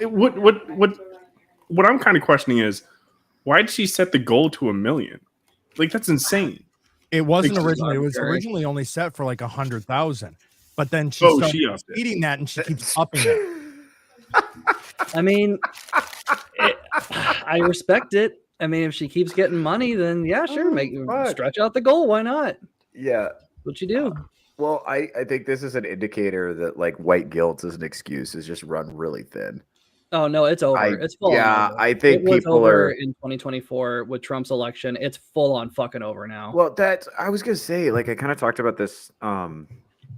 what I'm kind of questioning is why did she set the goal to 1 million? Like that's insane. It wasn't originally. It was originally only set for like 100,000, but then she started eating that, and she keeps upping it. I mean, I respect it. I mean, if she keeps getting money, then yeah, sure, stretch out the goal. Why not? Yeah, what you do. Well, I think this is an indicator that like white guilt as an excuse is just run really thin. Oh no, it's over. It's full. Yeah, over. I think people are in 2024 with Trump's election. It's full on fucking over now. Well, I was gonna say, like, I kind of talked about this on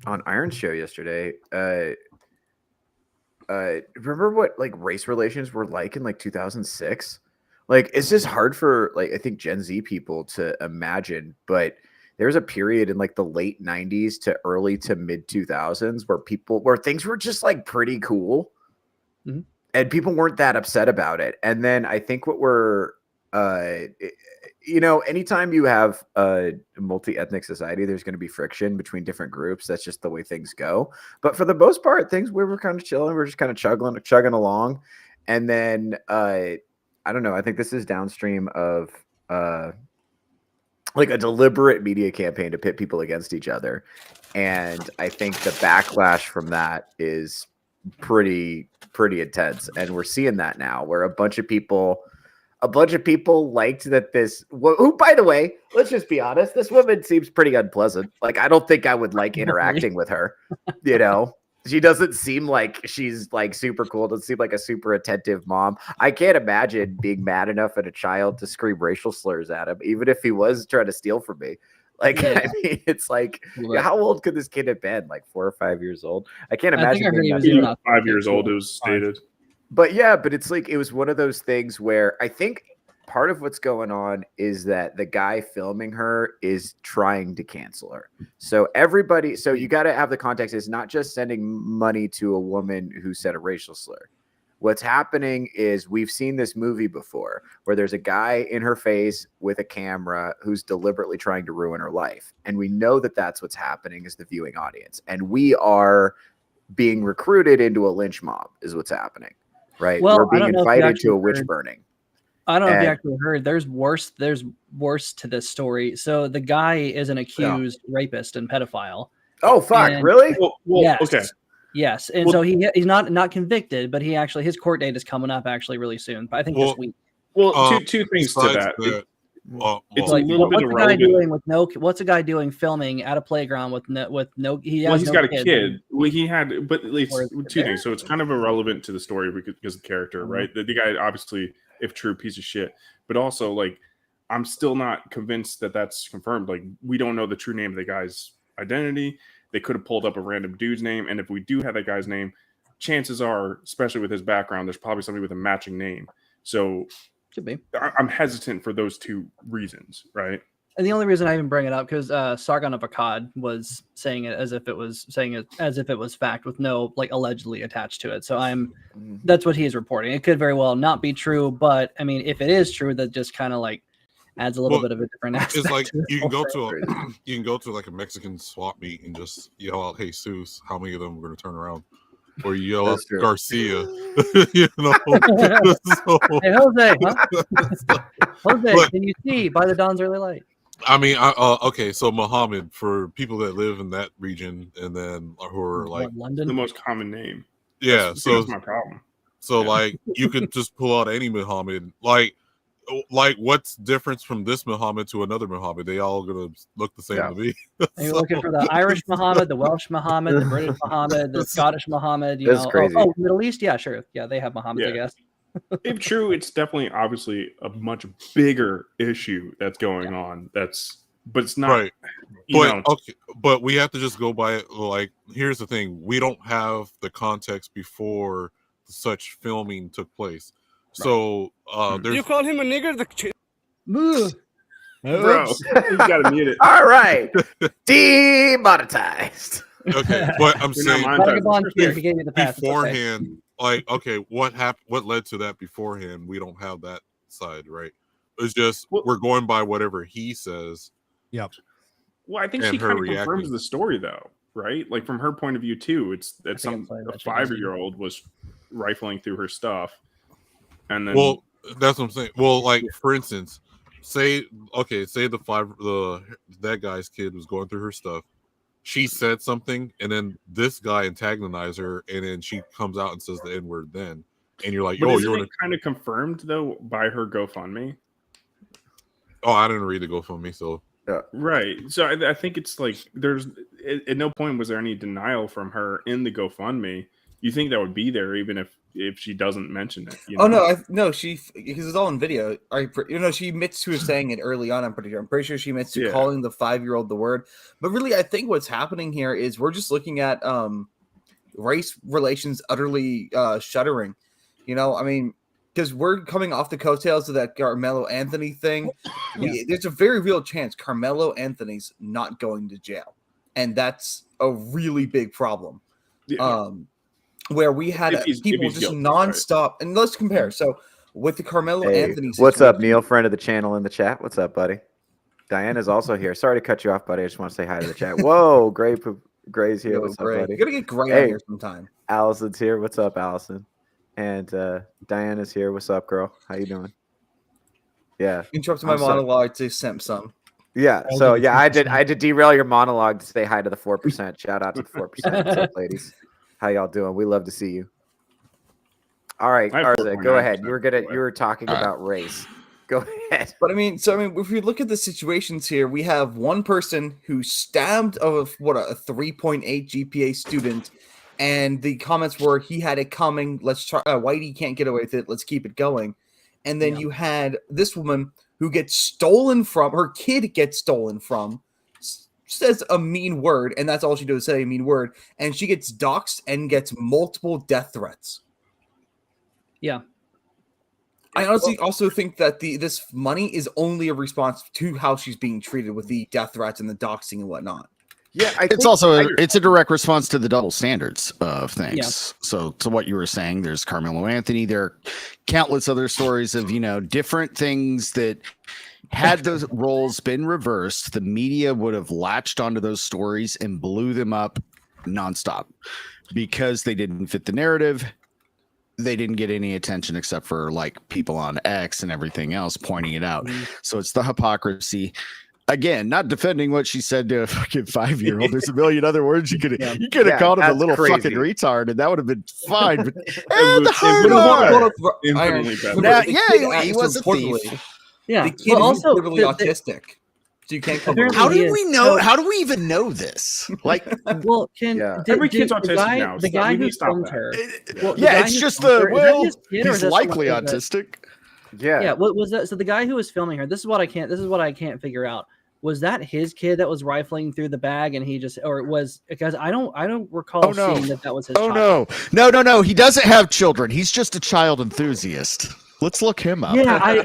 Iron's show yesterday. Remember what like race relations were like in like 2006? Like, it's just hard for like I think Gen Z people to imagine, but there was a period in like the late 90s to early to mid 2000s where things were just like pretty cool. Mm-hmm. And people weren't that upset about it. And then I think what we're, anytime you have a multi-ethnic society, there's going to be friction between different groups. That's just the way things go. But for the most part, we were kind of chilling. We're just kind of chugging along. And then, I don't know. I think this is downstream of like a deliberate media campaign to pit people against each other. And I think the backlash from that is pretty intense, and we're seeing that now where a bunch of people liked that who, by the way, let's just be honest, this woman seems pretty unpleasant. Like, I don't think I would like interacting with her. She doesn't seem like she's like super cool. Doesn't seem like a super attentive mom. I can't imagine being mad enough at a child to scream racial slurs at him, even if he was trying to steal from me. Like, yeah. I mean, it's like, how old could this kid have been? Like 4 or 5 years old? I can't imagine. He was 5 years old. It was stated. But it's like, it was one of those things where I think part of what's going on is that the guy filming her is trying to cancel her. So you got to have the context. It's not just sending money to a woman who said a racial slur. What's happening is we've seen this movie before where there's a guy in her face with a camera who's deliberately trying to ruin her life. And we know that that's what's happening as the viewing audience. And we are being recruited into a lynch mob is what's happening, right? Well, we're being invited to a witch burning. I don't know if you actually heard. There's worse to this story. So the guy is an accused rapist and pedophile. Oh, fuck. Really? Well, yes. Okay. Yes, and so he's not convicted, but his court date is coming up actually really soon. I think this week. Well, two things to that. It's like, a little bit irrelevant. What's a guy doing filming at a playground with no? He's got a kid. Well, he had, but at least two things. So it's kind of irrelevant to the story because of the character, right? The guy obviously, if true, piece of shit. But also, like, I'm still not convinced that that's confirmed. Like, we don't know the true name of the guy's identity. They could have pulled up a random dude's name. And if we do have that guy's name, chances are, especially with his background, there's probably somebody with a matching name. So could be. I'm hesitant for those two reasons, right? And the only reason I even bring it up because Sargon of Akkad was saying it as if it was fact with no like allegedly attached to it. So that's what he's reporting. It could very well not be true, but I mean, if it is true, that just kind of like adds a little bit of a different aspect. It's like you can go to like a Mexican swap meet and just yell out, "Hey, Jesus," how many of them are going to turn around? Or you yell out Garcia, you know. So, hey, Jose, huh? Jose, can you see by the dawn's early light? I mean, okay, so Muhammad, for people that live in that region and then who are like London, the most common name. Yeah, that's my problem. So like you could just pull out any Muhammad, like what's difference from this Muhammad to another Muhammad? They all gonna look the same to me. You're looking for the Irish Muhammad, the Welsh Muhammad, the British Muhammad, the Scottish Muhammad. You know, crazy. Middle East, yeah, sure, yeah, they have Muhammad, I guess. If true, it's definitely obviously a much bigger issue that's going on. But it's not right. Okay, but we have to just go by it. Like, here's the thing: we don't have the context before such filming took place. So there's. You call him a nigger? Bro, you gotta mute it. All right, demonetized. Okay, but I'm saying beforehand, okay. Like, okay, what happened? What led to that beforehand? We don't have that side, right? It's just we're going by whatever he says. Yep. Well, I think she kind of confirms the story, though, right? Like from her point of view too. It's a 5-year-old was rifling through her stuff, and then well, that's what I'm saying. Well, like for instance, say that guy's kid was going through her stuff. She said something, and then this guy antagonized her, and then she comes out and says the N-word then. And you're like, but oh, isn't it kind of confirmed, though, by her GoFundMe? Oh, I didn't read the GoFundMe, so... Right. So I think it's like there's... At no point was there any denial from her in the GoFundMe. You think that would be there even if she doesn't mention it? You know? Oh, no, she... Because it's all in video. She admits to saying it early on, I'm pretty sure she admits to calling the 5-year-old the word. But really, I think what's happening here is we're just looking at race relations utterly shuddering. You know, I mean, because we're coming off the coattails of that Carmelo Anthony thing. There's a very real chance Carmelo Anthony's not going to jail. And that's a really big problem. Yeah. Where we had people just guilty, nonstop. Right. And let's compare. So with the Carmelo Anthony situation, what's up, Neil, friend of the channel in the chat? What's up, buddy? Diana's also here. Sorry to cut you off, buddy. I just want to say hi to the chat. Whoa, Gray's here. What's up, buddy? You gotta get Gray on here sometime. Allison's here. What's up, Allison? And Diana's here. What's up, girl? How you doing? Yeah. Interrupted my monologue to simp some. Yeah. So yeah, I did derail your monologue to say hi to the 4%. Shout out to the 4%. What's up, ladies? How y'all doing? We love to see you. All right, Arza, go ahead. You were talking about race. Go ahead. But I mean, if we look at the situations here, we have one person who stabbed a 3.8 GPA student. And the comments were, he had it coming. Let's try. Whitey can't get away with it. Let's keep it going. And then you had this woman who gets stolen from. Her kid gets stolen from. Says a mean word, and that's all she does, say a mean word. And she gets doxxed and gets multiple death threats. Yeah. I honestly also think that this money is only a response to how she's being treated with the death threats and the doxing and whatnot. Yeah, it's a direct response to the double standards of things. Yeah. So to what you were saying, there's Carmelo Anthony. There are countless other stories of, different things that had those roles been reversed, the media would have latched onto those stories and blew them up nonstop because they didn't fit the narrative. They didn't get any attention except for like people on X and everything else pointing it out. So it's the hypocrisy. Again, not defending what she said to a fucking 5-year-old. There's a million other words you could have called him a little fucking retard, and that would have been fine. But the hard he was a thief. Yeah, the kid is totally autistic. So you can't come. How do we know? How do we even know this? Like, well, every kid's autistic now. The guy who filmed her. It's just he's likely autistic. Yeah. What was that? So the guy who was filming her. This is what I can't figure out. Was that his kid that was rifling through the bag, and he just, or it was, because I don't recall seeing that was his. Oh child. No. He doesn't have children. He's just a child enthusiast. Let's look him up. Yeah,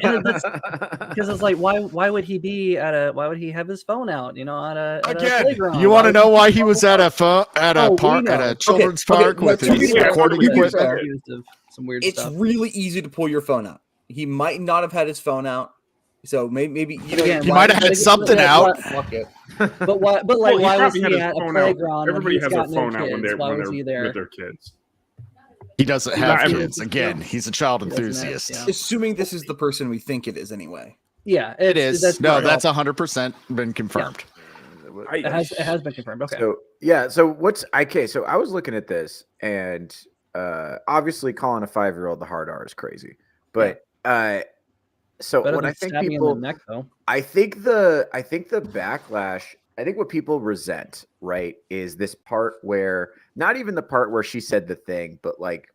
because it's like, why would he be why would he have his phone out? At a playground. You want to know why he was at a children's park with his recording equipment? Some weird it's stuff. Really easy to pull your phone out. He might not have had his phone out, so maybe he might have had something out. Fuck it. But why? But like, why was he at a playground? Everybody has their phone out when they're with their kids. He doesn't have kids. Again, he's a child enthusiast. Assuming this is the person we think it is anyway. Yeah, it is. That's 100% been confirmed. Yeah. It has been confirmed. Okay. So I was looking at this, and obviously calling a 5-year-old the hard R is crazy. But so better when I think people, in the neck, though. I think the backlash. I think what people resent, right, is this part where, not even the part where she said the thing, but like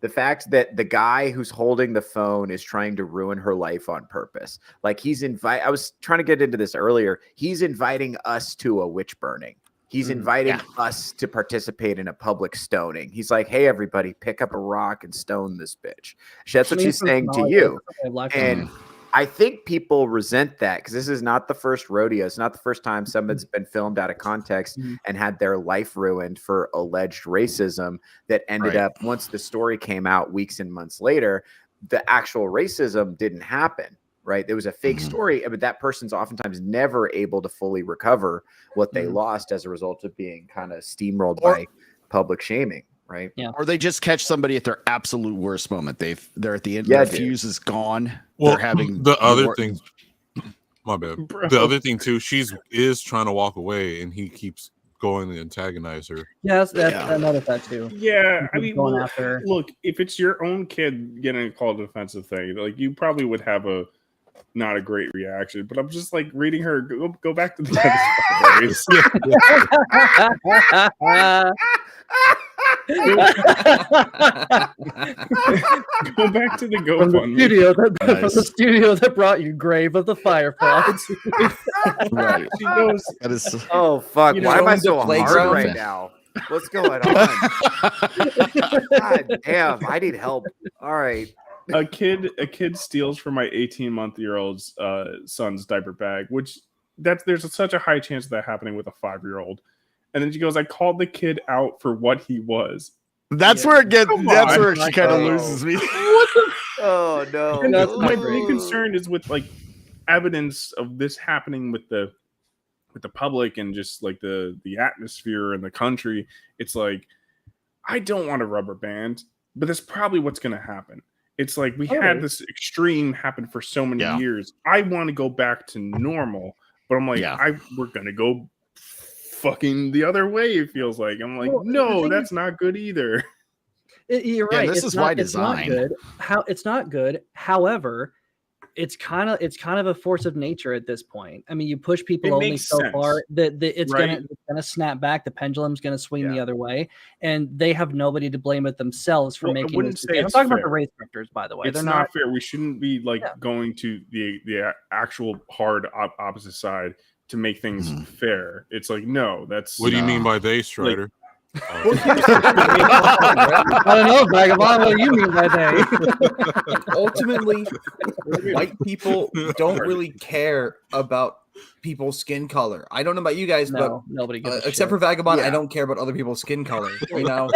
the fact that the guy who's holding the phone is trying to ruin her life on purpose. Like I was trying to get into this earlier. He's inviting us to a witch burning. He's inviting us to participate in a public stoning. He's like, hey, everybody, pick up a rock and stone this bitch. That's what she's saying to you. And I think people resent that because this is not the first rodeo. It's not the first time someone's been filmed out of context and had their life ruined for alleged racism that ended up, once the story came out weeks and months later, the actual racism didn't happen, right? There was a fake story, but that person's oftentimes never able to fully recover what they lost as a result of being kind of steamrolled by public shaming. right? Yeah. Or they just catch somebody at their absolute worst moment. They're at the end. Yeah, The fuse is gone. Well, They're having the other thing. My bad. Bro. The other thing too, is trying to walk away, and he keeps going to antagonize her. Yes, that's another that too. Yeah, I mean, going after. Look, if it's your own kid getting called a defensive thing, like you probably would have not a great reaction. But I'm just like reading her go back to the go back to the GoFundMe. From the studio that brought you Grave of the Fireflies. Right. She goes, oh fuck! You Why know, am I the so hard playground? right now? What's going on? God damn! I need help. All right. a kid steals from my 18-month-old's son's diaper bag, which there's such a high chance of that happening with a 5-year-old. And then she goes, I called the kid out for what he was. That's where it gets. That's where she kind of loses me. Oh no! And my big concern is with like evidence of this happening with the public and just like the atmosphere in the country. It's like, I don't want a rubber band, but that's probably what's going to happen. It's like we had this extreme happen for so many years. I want to go back to normal, but I'm like, we're going to go fucking the other way. It feels like I'm like, no, that's not good either. You're right. This is why design. It's not good. However, it's kind of a force of nature at this point. I mean, you push people only so far that it's gonna snap back. The pendulum's gonna swing the other way, and they have nobody to blame but themselves for making this. I'm talking about the race directors, by the way. It's They're not fair. We shouldn't be like going to the actual hard opposite side to make things fair. It's like, no, that's what do you mean by they, Strider? I don't know, Vagabond. What do you mean by they? Ultimately, white people don't really care about people's skin color. I don't know about you guys, but nobody gives except for Vagabond, I don't care about other people's skin color. You know,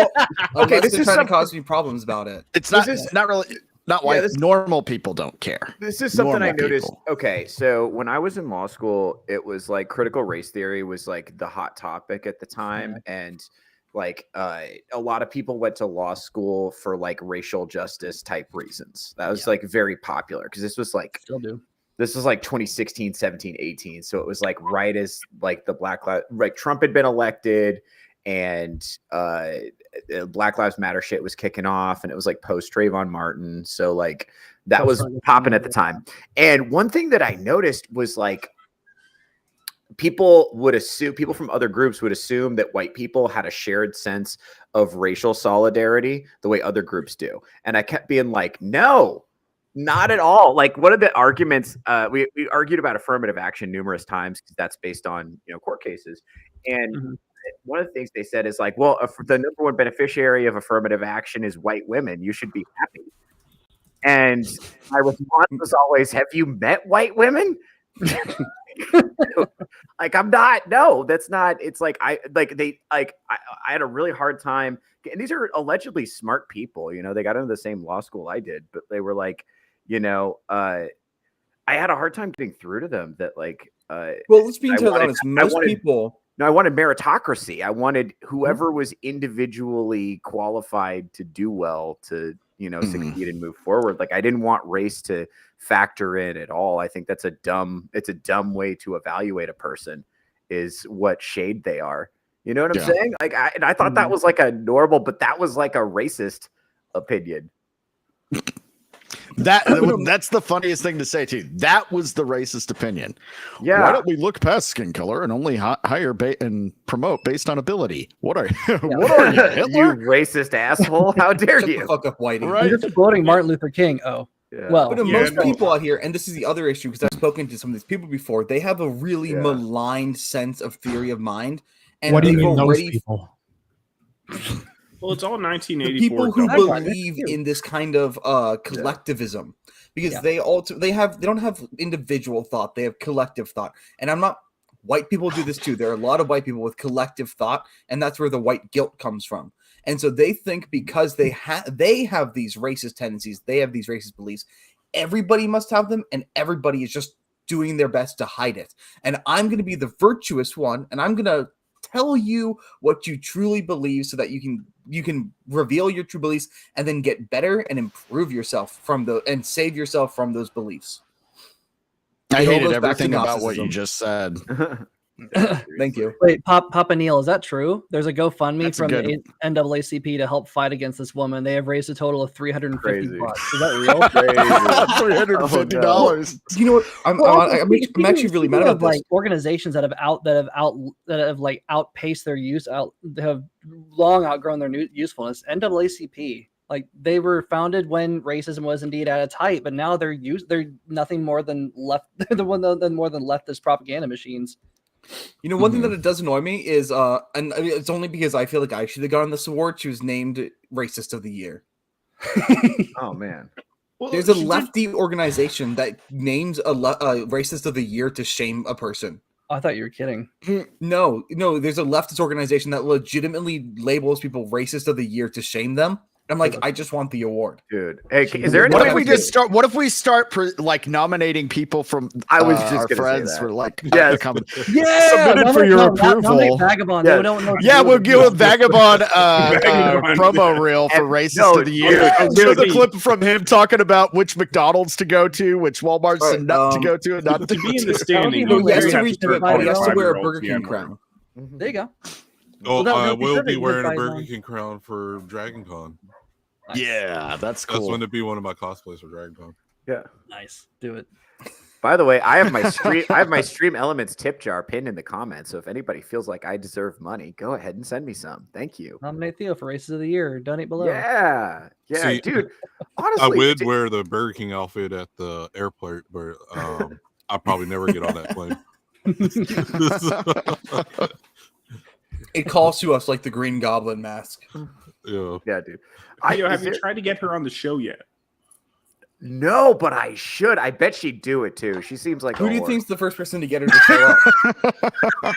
okay, this is trying to cause me problems about it. It's not really. Not why normal people don't care. This is something I noticed. Okay, so when I was in law school, it was like critical race theory was like the hot topic at the time, and like a lot of people went to law school for like racial justice type reasons. That was like very popular because this was like this was like 2016, 17, 18. So it was like right as like the Trump had been elected and Black Lives Matter shit was kicking off, and it was like post Trayvon Martin. So like that was popping at the time. And one thing that I noticed was like people from other groups would assume that white people had a shared sense of racial solidarity the way other groups do. And I kept being like, no, not at all. Like one of the arguments, we argued about affirmative action numerous times because that's based on, court cases. And one of the things they said is like, well, the number one beneficiary of affirmative action is white women. You should be happy. And my response was always, have you met white women? Like, I'm not. No, that's not. It's like I had a really hard time. And these are allegedly smart people. They got into the same law school I did, but they were like, I had a hard time getting through to them that like. Well, let's be honest. Most people. No, I wanted meritocracy. I wanted whoever was individually qualified to do well to, succeed and move forward. Like I didn't want race to factor in at all. I think it's a dumb way to evaluate a person is what shade they are. You know what I'm saying? Like I thought that was like a normal, but that was like a racist opinion. That's the funniest thing to say too. That was the racist opinion. Yeah. Why don't we look past skin color and only hire and promote based on ability? What are what are you, Hitler? You racist asshole? How dare you? Fuck up, Whitey. Right. You're just quoting Martin Luther King. Oh. Yeah. Well, but most people out here, and this is the other issue because I've spoken to some of these people before, they have a really maligned sense of theory of mind. And what do you mean those people? Well, it's all 1984. The people who believe in this kind of collectivism, because they don't have individual thought; they have collective thought. And white people do this too. There are a lot of white people with collective thought, and that's where the white guilt comes from. And so they think because they have these racist tendencies, they have these racist beliefs, everybody must have them, and everybody is just doing their best to hide it. And I'm going to be the virtuous one, and I'm going to tell you what you truly believe so that you can reveal your true beliefs and then get better and improve yourself and save yourself from those beliefs. I hated everything about what you just said. Thank you. Wait, Papa Neil, is that true? There's a GoFundMe from the NAACP to help fight against this woman. They have raised a total of $350. Is that real? $350. You know what? I'm actually really mad about this. Like organizations that have like outpaced their use, have long outgrown their usefulness. NAACP, like they were founded when racism was indeed at its height, but now they're nothing more than leftist propaganda machines. You know, one thing that it does annoy me is, and it's only because I feel like I should have gotten this award. She was named Racist of the Year. Oh man, there's a lefty organization that names a Racist of the Year to shame a person. I thought you were kidding. No, there's a leftist organization that legitimately labels people Racist of the Year to shame them. I'm like, I just want the award, dude. Hey, is there? What if we just start? What if we start like nominating people from? I was just our gonna friends say that. for like submitted for your approval. Vagabond. We'll give a Vagabond promo reel for Racist of the Year. Show the clip from him talking about which McDonald's to go to, which Walmart's not to go to, and not to be in the standing. He has to wear a Burger King crown. There you go. Oh, I will be wearing a Burger King crown for Dragon Con. Nice. Yeah, that's cool. That's going to be one of my cosplays for Dragon Con. Yeah, nice. Do it. By the way, I have my Stream Elements tip jar pinned in the comments. So if anybody feels like I deserve money, go ahead and send me some. Thank you. Nominate Theo for Races of the Year. Donate below. Yeah, See, dude. Honestly, I would wear the Burger King outfit at the airport, but I'll probably never get on that plane. It calls to us like the Green Goblin mask. Yeah, dude. Have you tried to get her on the show yet? No, but I should. I bet she'd do it too. She seems like. Who do you think's the first person to get her to show up?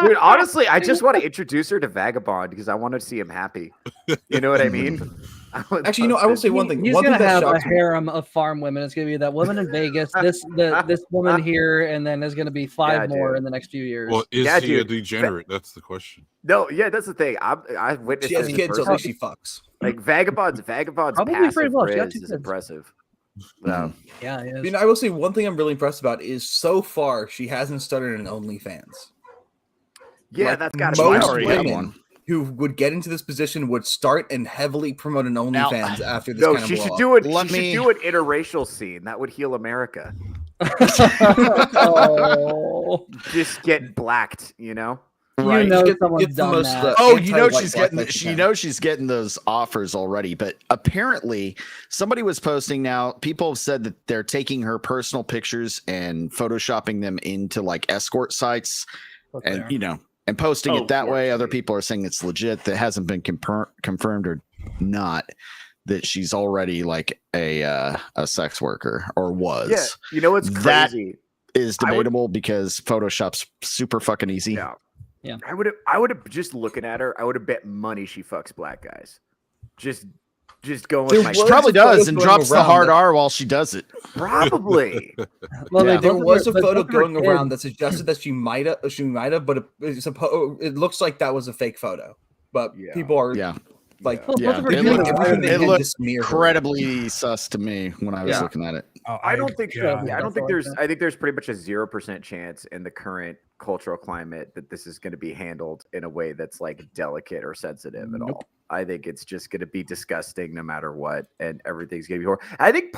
Dude, honestly, I just want to introduce her to Vagabond because I want to see him happy. You know what I mean? Actually, I will say one thing. He's going to have a harem of farm women. It's going to be that woman in Vegas, this woman here, and then there's going to be five more in the next few years. Well, is he a degenerate? That's the question. No, that's the thing. I've witnessed. She has kids, so at least she fucks. Like Vagabond's passive riz is impressive. Yeah, it is. I will say one thing I'm really impressed about is so far she hasn't started an OnlyFans. Yeah, that's got to be most women who would get into this position would start and heavily promote an OnlyFans after this. She should do it. She should do an interracial scene. That would heal America. Just get blacked, Right. Someone's done that. She's getting those offers already. But apparently, somebody was posting now. People have said that they're taking her personal pictures and photoshopping them into like escort sites, and posting it that way. Other people are saying it's legit. That hasn't been confirmed or not. That she's already like a sex worker or was. Yeah, you know what's crazy? That is debatable because Photoshop's super fucking easy. Yeah. I would have just looking at her. I would have bet money she fucks black guys. Just going with my. She probably does and drops the hard R while she does it. Probably. There was a photo going around that suggested that she might have, but it looks like that was a fake photo. But people are it looked incredibly sus to me when I was looking at it. I think there's pretty much a 0% chance in the current cultural climate that this is going to be handled in a way that's like delicate or sensitive at all. I think it's just going to be disgusting no matter what, and everything's going to be horrible. I think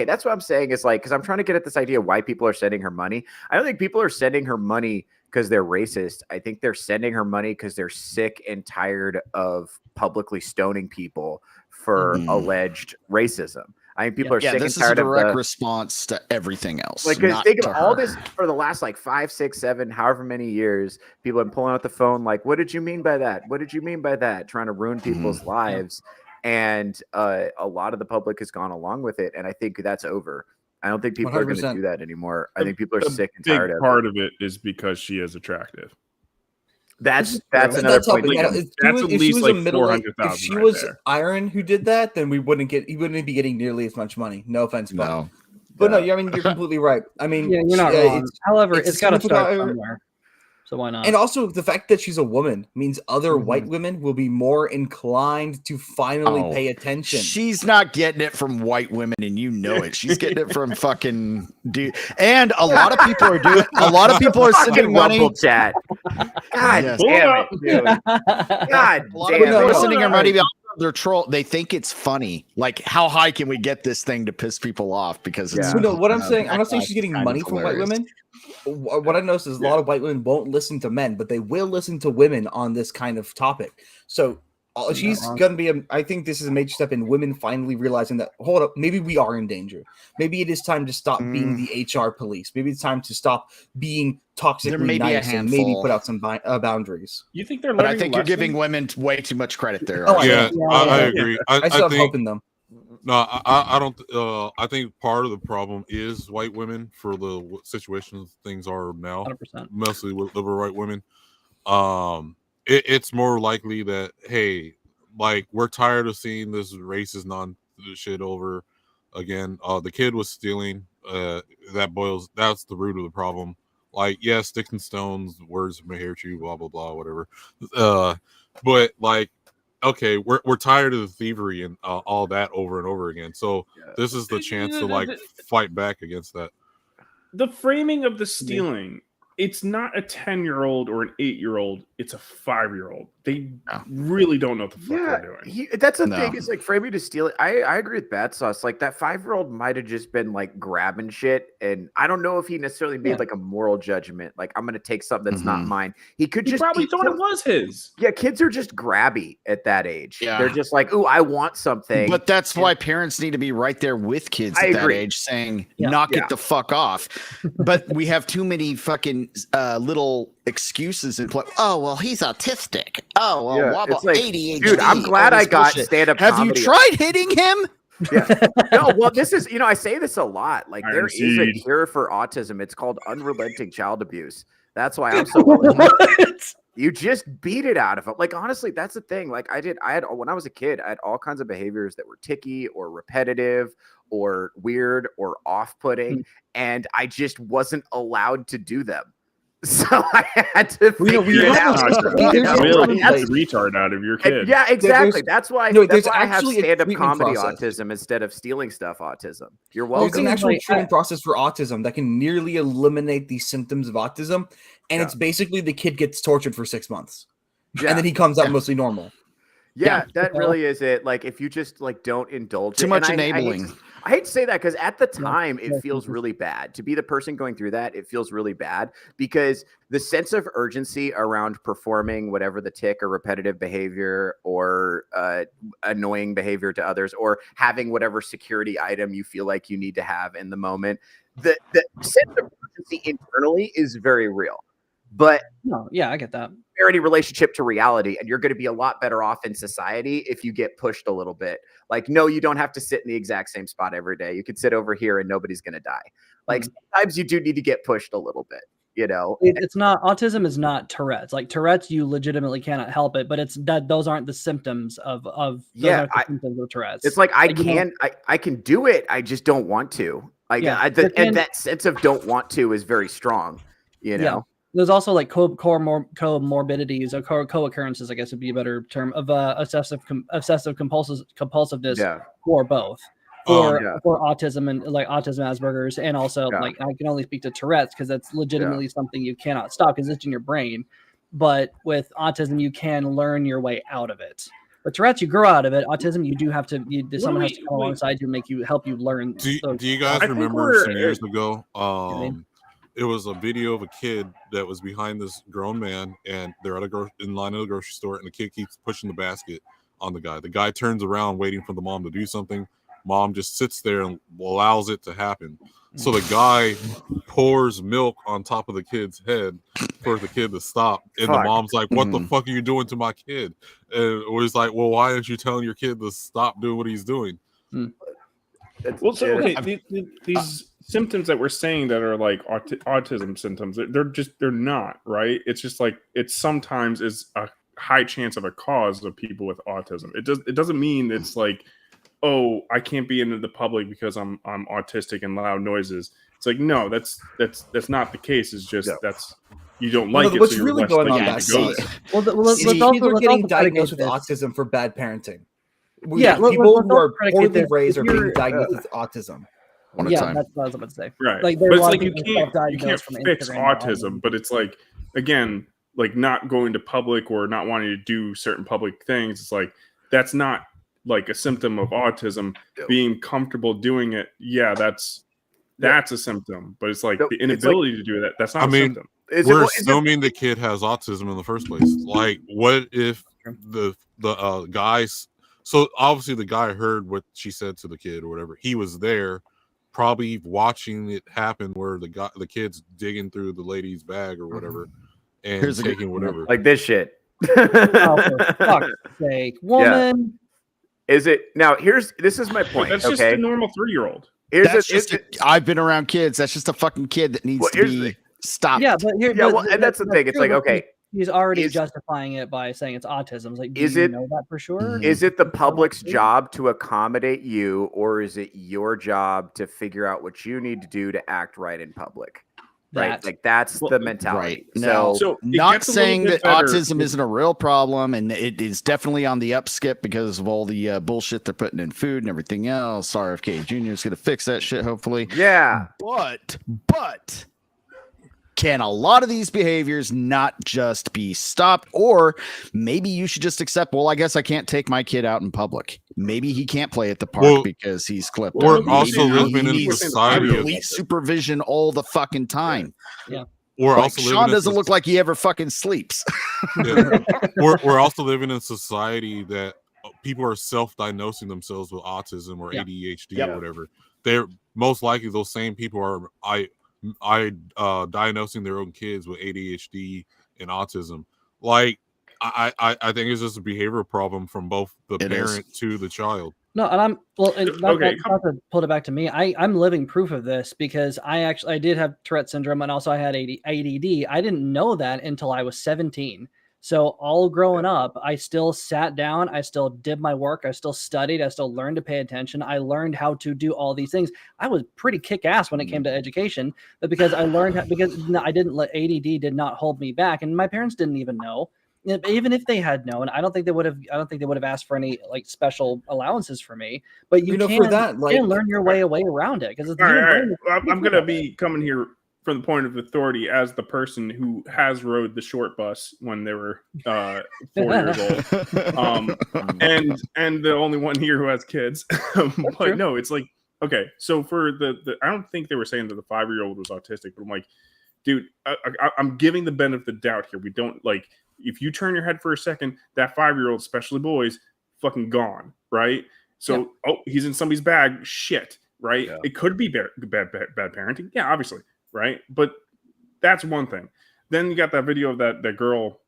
that's what I'm saying is like, because I'm trying to get at this idea of why people are sending her money. I don't think people are sending her money because they're racist. I think they're sending her money because they're sick and tired of publicly stoning people for alleged racism. I think people are sick and tired of this is a direct response to everything else. Like, think of all this for the last 5, 6, 7, however many years, people have been pulling out the phone. Like, what did you mean by that? What did you mean by that? Trying to ruin people's lives. And a lot of the public has gone along with it. And I think that's over. I don't think people 100%. Are going to do that anymore. I think people are sick and tired of it. Part of it is because she is attractive. That's another point. That's at least like 400,000. If she was Iron who did that, then he wouldn't be getting nearly as much money. No offense, but you're completely right. I mean, you're not wrong. However, it's got to start somewhere. So why not? And also the fact that she's a woman means other white women will be more inclined to finally pay attention. She's not getting it from white women, and you know it. She's getting it from fucking dude. And a lot of people are doing. A lot of people are sending money. Chat. God Yes. damn it, dude. God A lot of damn people are it. sending their money. They're troll. They think it's funny. Like, how high can we get this thing to piss people off? Because it's So no, what I'm saying, I'm not saying she's getting kind of money from white hilarious. women. What I noticed is a lot of white women won't listen to men, but they will listen to women on this kind of topic. So she's gonna be. I think this is a major step in women finally realizing that. Hold up, maybe we are in danger. Maybe it is time to stop being the HR police. Maybe it's time to stop being toxically nice and maybe put out some boundaries. You think they're? But I think you're giving women way too much credit there. Oh, I agree. I still have think, hope in them. No, I don't. I think part of the problem is white women for the situations things are now, 100%. mostly with liberal white women. It's more likely that, hey, like, we're tired of seeing this racist shit over again. The kid was stealing. That's the root of the problem. Like, yes, sticks and stones, words may hurt you, blah blah blah, whatever. But like, okay, we're tired of the thievery and all that over and over again. So this is the chance to like fight back against that. The framing of the stealing, it's not a 10-year-old or an 8-year-old, it's a 5-year-old. They really don't know what the fuck they're doing. That's the thing. It's like framing to steal it. I agree with Bad Sauce. Like, that 5-year-old might have just been like grabbing shit, and I don't know if he necessarily made like a moral judgment. Like, I'm gonna take something that's not mine. He probably thought it was his. Yeah, kids are just grabby at that age. Yeah. They're just like, "Ooh, I want something." But that's why parents need to be right there with kids at that age, saying, "Knock it the fuck off." But we have too many fucking little excuses in play. Oh well, he's autistic. Oh well, it's like, ADHD. dude, I'm glad I got stand-up comedy. Have you tried hitting him? Yeah. No, well, this is, I say this a lot. Like, there is a cure for autism. It's called unrelenting child abuse. That's why I'm so you just beat it out of them. Like, honestly, that's the thing. Like, when I was a kid, I had all kinds of behaviors that were ticky or repetitive or weird or off-putting, and I just wasn't allowed to do them. So I had to figure it out. That's retard out of your kid. Yeah, exactly. That's why I have stand-up comedy process. autism instead of stealing stuff autism. You're welcome. There's an actual treatment process for autism that can nearly eliminate the symptoms of autism, and it's basically the kid gets tortured for 6 months, and then he comes out mostly normal. Yeah, that really is it. Like, if you just like don't indulge too much enabling. I hate to say that because at the time it feels really bad to be the person going through that. It feels really bad because the sense of urgency around performing whatever the tick or repetitive behavior or annoying behavior to others or having whatever security item you feel like you need to have in the moment. The sense of urgency internally is very real. But I get that. Any relationship to reality, and you're going to be a lot better off in society if you get pushed a little bit. Like, no, you don't have to sit in the exact same spot every day. You could sit over here and nobody's going to die. Like, sometimes you do need to get pushed a little bit. It's not, autism is not Tourette's. Like, Tourette's, you legitimately cannot help it, but it's that those aren't the symptoms of symptoms of Tourette's. It's like I can do it. I just don't want to. Like, and that sense of don't want to is very strong. Yeah. There's also like comorbidities or co-occurrences, I guess would be a better term, of obsessive compulsiveness for both. For autism and like autism, Asperger's, and also like I can only speak to Tourette's because that's legitimately something you cannot stop because it's in your brain. But with autism, you can learn your way out of it. But Tourette's, you grow out of it. Autism, you do have to. Someone has to come alongside you and help you learn. Do you guys remember some years ago? It was a video of a kid that was behind this grown man, and they're in line at a grocery store, and the kid keeps pushing the basket on the guy. The guy turns around waiting for the mom to do something. Mom just sits there and allows it to happen. So the guy pours milk on top of the kid's head for the kid to stop. And the mom's like, "What the fuck are you doing to my kid?" And it was like, "Well, why aren't you telling your kid to stop doing what he's doing?" Well, so okay, these symptoms that we're saying that are like autism symptoms, they're not, right? It's just like it sometimes is a high chance of a cause of people with autism. It doesn't mean it's like, oh, I can't be into the public because I'm autistic and loud noises. It's like, no, that's not the case. It's just you don't like it. What's so really going on back to well, let's getting diagnosed with autism for bad parenting. People who are poorly raised are being diagnosed with autism. Yeah, that's what I was about to say. Right, like, but it's like you can't fix autism, but it's like, again, like not going to public or not wanting to do certain public things. It's like that's not like a symptom of autism. Being comfortable doing it, that's a symptom. But it's like the inability to do that. That's not a symptom. We're assuming the kid has autism in the first place. Like, what if the guys? So obviously the guy heard what she said to the kid or whatever. He was there, probably watching it happen, where the kid's digging through the lady's bag or whatever, and taking whatever. Like this shit. Oh, for fuck's sake, woman. Yeah. Is it now? This is my point. That's just a normal 3-year-old. I've been around kids. That's just a fucking kid that needs to be stopped. Yeah, but and that's the thing. It's like, okay, he's already justifying it by saying it's autism. It's like, do you know that for sure? Is it the public's job to accommodate you, or is it your job to figure out what you need to do to act right in public? Right, like that's the mentality. Right. So not saying that autism isn't a real problem, and it is definitely on the upskip because of all the bullshit they're putting in food and everything else. RFK Jr. is going to fix that shit, hopefully. Yeah, but can a lot of these behaviors not just be stopped? Or maybe you should just accept, well, I guess I can't take my kid out in public. Maybe he can't play at the park because he's clipped. We're also living in society of complete supervision all the fucking time. Yeah. We're like also Sean doesn't look like he ever fucking sleeps. Yeah. We're also living in a society that people are self-diagnosing themselves with autism or ADHD or whatever. They're most likely those same people are diagnosing their own kids with ADHD and autism. Like, I think it's just a behavioral problem from both the parent to the child. No, and I'm not to pull it back to me. I'm living proof of this because I did have Tourette syndrome and also I had ADD. I didn't know that until I was 17. So all growing up, I still sat down, I still did my work, I still studied, I still learned to pay attention. I learned how to do all these things. I was pretty kick-ass when it came to education, but because I learned I didn't let ADD did not hold me back, and my parents didn't even know. Even if they had known, I don't think they would have asked for any like special allowances for me. But you can for that, like, learn your way around it because all right. I'm gonna be coming here from the point of authority as the person who has rode the short bus when they were 4 years old, and the only one here who has kids. But no, it's like, okay, so for the I don't think they were saying that the 5-year-old was autistic, but I'm like, dude, I'm giving the benefit of the doubt here. We don't like, if you turn your head for a second, that 5-year-old, especially boys, fucking gone, right? So he's in somebody's bag, shit, right? Yeah. It could be bad parenting, yeah, obviously. Right, but that's one thing. Then you got that video of that girl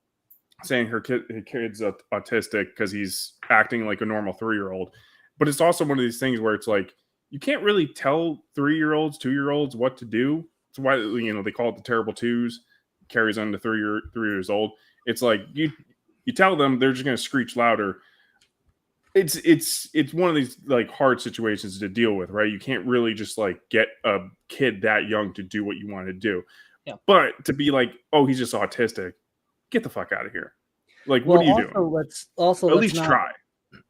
saying her kid's autistic because he's acting like a normal 3-year-old. But it's also one of these things where it's like you can't really tell 3-year-olds, 2-year-olds what to do. That's why they call it the terrible twos. Carries on to 3 years old. It's like you tell them, they're just going to screech louder. It's one of these like hard situations to deal with, right? You can't really just like get a kid that young to do what you want to do. Yeah. But to be like, oh, he's just autistic, get the fuck out of here. Like, what are you doing? Let's at least try.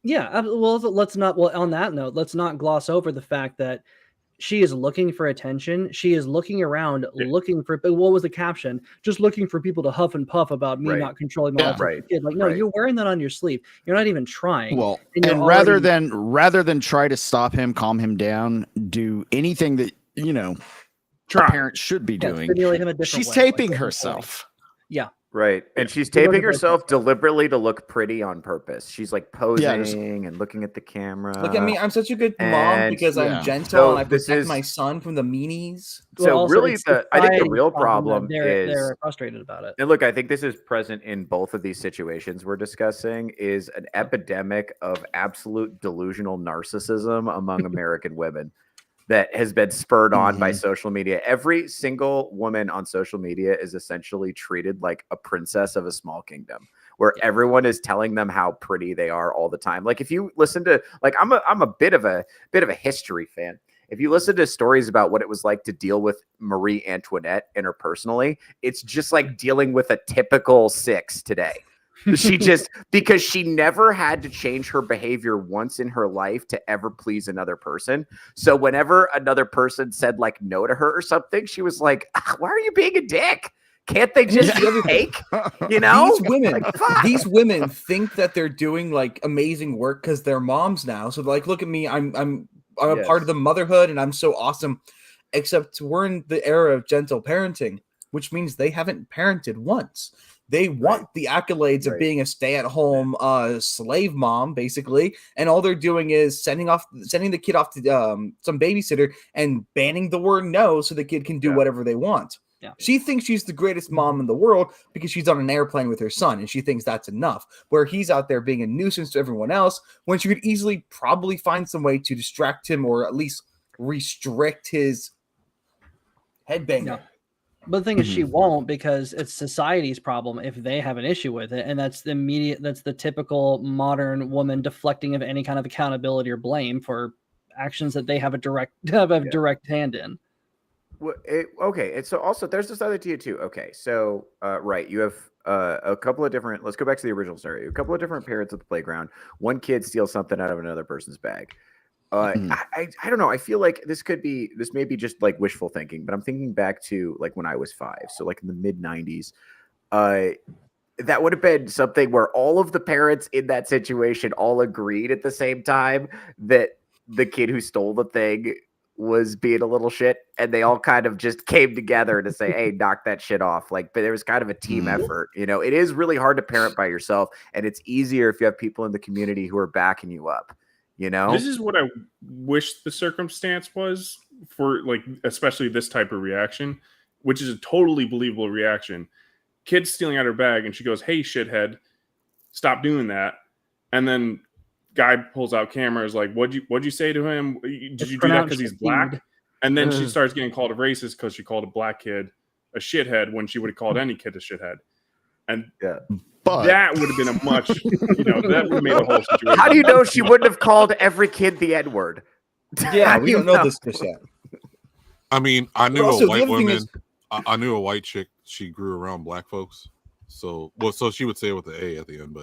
Yeah. Well, let's not. Well, on that note, let's not gloss over the fact that she is looking for attention. She is looking around, looking for. What was the caption? Just looking for people to huff and puff about me not controlling my kid. Like, no, you're wearing that on your sleeve. You're not even trying. Well, and rather than try to stop him, calm him down, do anything that a parent should be doing. Stimulate him a different She's way, taping herself. Yeah. Right. And she's taping herself deliberately to look pretty on purpose. She's like posing and looking at the camera. Look at me. I'm such a good mom because I'm gentle and I protect my son from the meanies. So really, I think the real problem is they're frustrated about it. And look, I think this is present in both of these situations we're discussing, is an epidemic of absolute delusional narcissism among American women that has been spurred on by social media. Every single woman on social media is essentially treated like a princess of a small kingdom, where everyone is telling them how pretty they are all the time. Like if you listen to, like, I'm a bit of a history fan. if you listen to stories about what it was like to deal with Marie Antoinette interpersonally, it's just like dealing with a typical 6 today. She just, because she never had to change her behavior once in her life to ever please another person. So whenever another person said like no to her or something, she was like, why are you being a dick? Can't they just take, you know? These women think that they're doing like amazing work because they're moms now. So like, look at me, I'm a part of the motherhood and I'm so awesome. Except we're in the era of gentle parenting, which means they haven't parented once. They want the accolades of being a stay-at-home slave mom, basically, and all they're doing is sending the kid off to some babysitter and banning the word no, so the kid can do whatever they want. Yeah. She thinks she's the greatest mom in the world because she's on an airplane with her son, and she thinks that's enough. Where he's out there being a nuisance to everyone else, when she could easily probably find some way to distract him or at least restrict his headbanging. Yeah. But the thing is, she won't, because it's society's problem if they have an issue with it, and that's the typical modern woman deflecting of any kind of accountability or blame for actions that they have a direct hand in. Well, okay, and so also there's this other tier too. Okay, so right, you have a couple of different. Let's go back to the original scenario. A couple of different parents at the playground. One kid steals something out of another person's bag. I don't know. I feel like this may be just like wishful thinking, but I'm thinking back to like when I was 5. So like in the mid 90s, that would have been something where all of the parents in that situation all agreed at the same time that the kid who stole the thing was being a little shit, and they all kind of just came together to say, hey, knock that shit off. Like, but there was kind of a team effort. You know, it is really hard to parent by yourself, and it's easier if you have people in the community who are backing you up. You know, this is what I wish the circumstance was for, like, especially this type of reaction, which is a totally believable reaction. Kid stealing out her bag, and she goes, hey, shithead, stop doing that. And then guy pulls out camera, is like, what'd you say to him? Did you do that because he's black? And then she starts getting called a racist because she called a black kid a shithead when she would have called any kid a shithead. And but that would have been a much, that would have made the whole situation. How do you know she wouldn't have called every kid the N-word? Yeah, we don't know this percent. I mean, I knew a white woman. I knew a white chick. She grew around black folks. So she would say it with the A at the end,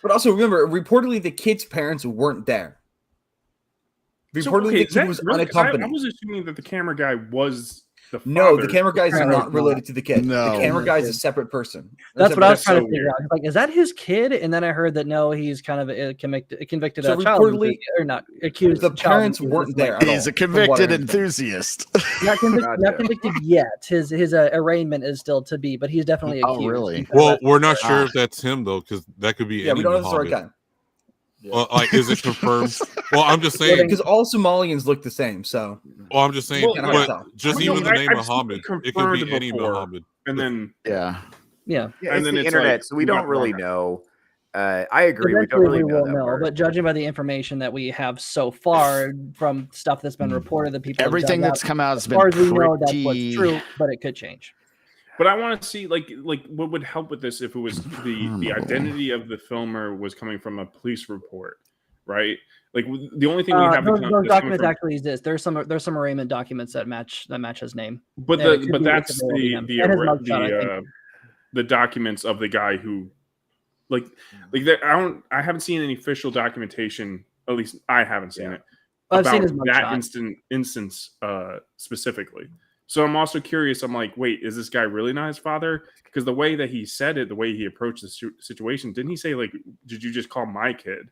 but also remember, reportedly the kid's parents weren't there. Reportedly the kid was unaccompanied. I was assuming that the camera guy was the father. No, the camera guy is not related to the kid. No. The camera guy is a separate person. That's what I was trying to figure out. Like, is that his kid? And then I heard that no, he's kind of a convicted child, or not accused. The parents weren't there. He's a convicted enthusiast. Not convicted yet. His arraignment is still to be, but he's definitely accused. Oh, really? Well, we're not sure if that's him though, because that could be. Yeah, we don't know the right guy. Well, like, is it confirmed? Well, I'm just saying, because all Somalians look the same. So, well, I'm just saying, just even the name Muhammad, it could be any Muhammad. And then, yeah, and then the internet, so we don't really know. I agree. We don't really know. But judging by the information that we have so far from stuff that's been reported, that people everything that's come out has been pretty... we know that's what's true, but it could change. But I want to see like what would help with this if it was the identity of the filmer was coming from a police report, right? Like the only thing we have those documents actually exist. There's some arraignment documents that match his name. But that's the documents of the guy who like I haven't seen any official documentation. At least I haven't seen it about that instance specifically. So I'm also curious. I'm like, wait, is this guy really not his father? Because the way that he said it, the way he approached the situation, didn't he say like, "Did you just call my kid?"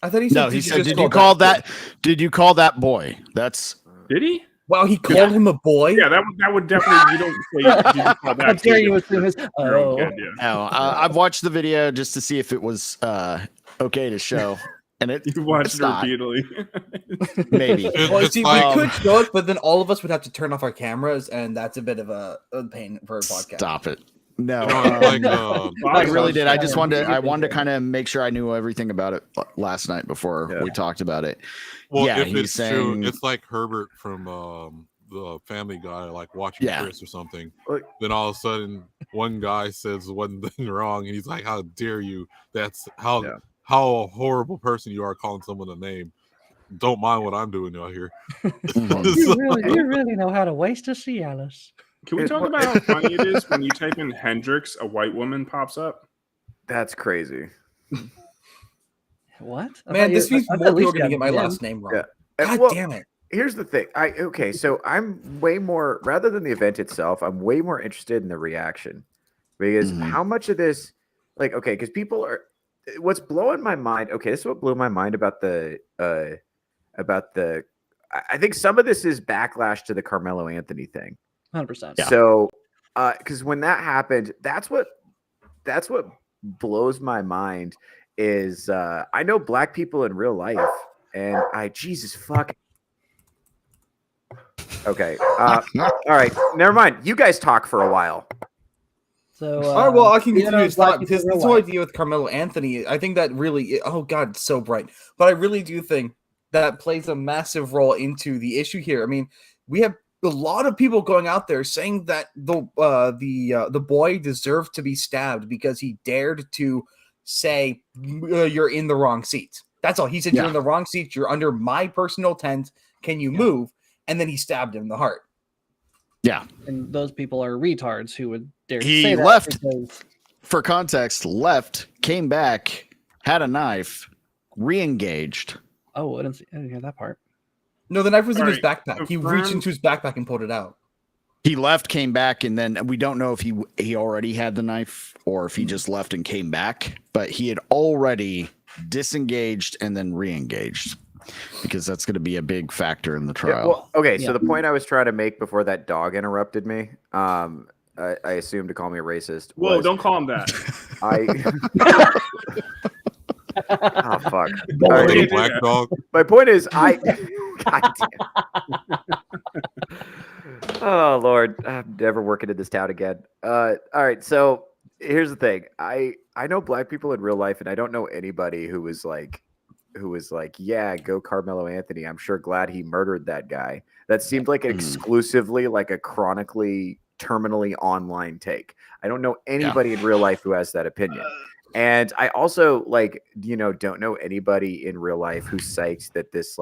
I thought he said. No, he said, "Did you call that? Did you call that boy?" That's. Did he? Wow, he called him a boy. Yeah, that would definitely. You don't say. Did you call that? How dare you assume his? Oh, kid, no. I've watched the video just to see if it was okay to show. And you watched it repeatedly. Maybe. Well, see, we could show it, but then all of us would have to turn off our cameras, and that's a bit of a pain for a podcast. Stop it. No, I really did. I just wanted to kind of make sure I knew everything about it last night before we talked about it. Well, yeah, if it's true, it's like Herbert from the Family Guy, like watching Chris or something. Then all of a sudden, one guy says one thing wrong, and he's like, "How dare you? That's how how a horrible person you are calling someone a name. Don't mind what I'm doing out here. You really know how to waste a Cialis. Can we talk about how funny it is when you type in Hendrix, a white woman pops up? That's crazy. What? Man, this means more people are going to get my last name wrong. Yeah. God damn it. Here's the thing. So I'm way more, rather than the event itself, I'm way more interested in the reaction. Because how much of this, like, okay, because people are, what's blowing my mind, okay, this is what blew my mind about the, I think some of this is backlash to the Carmelo Anthony thing. 100%. Yeah. So, because when that happened, that's what blows my mind is, I know black people in real life, and Jesus fuck. Okay. All right. Never mind. You guys talk for a while. So, all right. Well, I can continue to talk. This whole idea with Carmelo Anthony, I think that really, oh God, it's so bright. But I really do think that plays a massive role into the issue here. I mean, we have a lot of people going out there saying that the boy deserved to be stabbed because he dared to say you're in the wrong seat. That's all. He said you're in the wrong seat. You're under my personal tent. Can you move? And then he stabbed him in the heart. Yeah. And those people are retards who would dare to he say that left because... for context, left, came back, had a knife, re-engaged. Oh, I didn't hear that part. No, the knife was in his backpack. He reached into his backpack and pulled it out. He left, came back, and then we don't know if he already had the knife or if he just left and came back, but he had already disengaged and then re-engaged. Because that's going to be a big factor in the trial. Yeah, well, okay, so the point I was trying to make before that dog interrupted me, I assumed to call me a racist. Whoa, don't call him that. Oh, fuck. Right. Black dog. My point is, God damn. Oh, Lord. I'm never working in this town again. All right, so here's the thing. I know black people in real life, and I don't know anybody who was like, yeah, go Carmelo Anthony. I'm sure glad he murdered that guy. That seemed like exclusively like a chronically terminally online take. I don't know anybody in real life who has that opinion. And I also don't know anybody in real life who's psyched that this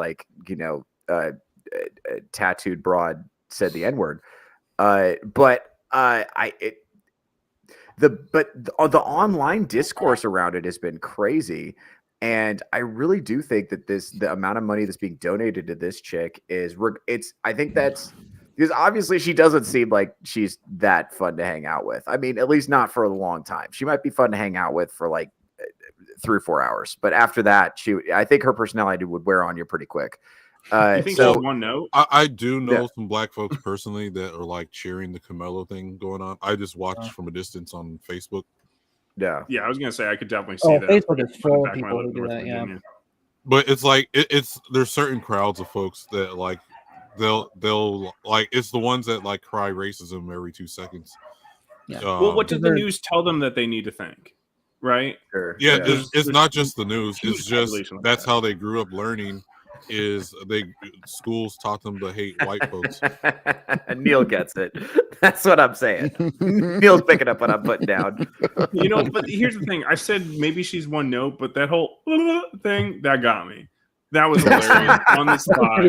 tattooed broad said the N-word. But the online discourse around it has been crazy. And I really do think that the amount of money that's being donated to this chick I think that's because obviously she doesn't seem like she's that fun to hang out with. I mean, at least not for a long time. She might be fun to hang out with for like 3 or 4 hours, but after that, I think her personality would wear on you pretty quick. You think she's one note? I do know some black folks personally that are like cheering the Carmelo thing going on. I just watched from a distance on Facebook. Yeah, I was gonna say I could definitely see that. Facebook is full of people who do that. Yeah, but it's like there's certain crowds of folks that like they'll like it's the ones that like cry racism every 2 seconds. Yeah. Well, what does the news tell them that they need to think? Right? Sure. Yeah, it's not just the news. It's just that's how they grew up learning. Is schools taught them to hate white folks. Neil gets it. That's what I'm saying. Neil's picking up what I'm putting down. But here's the thing. I said maybe she's one note, but that whole thing that got me. That was hilarious on the spot.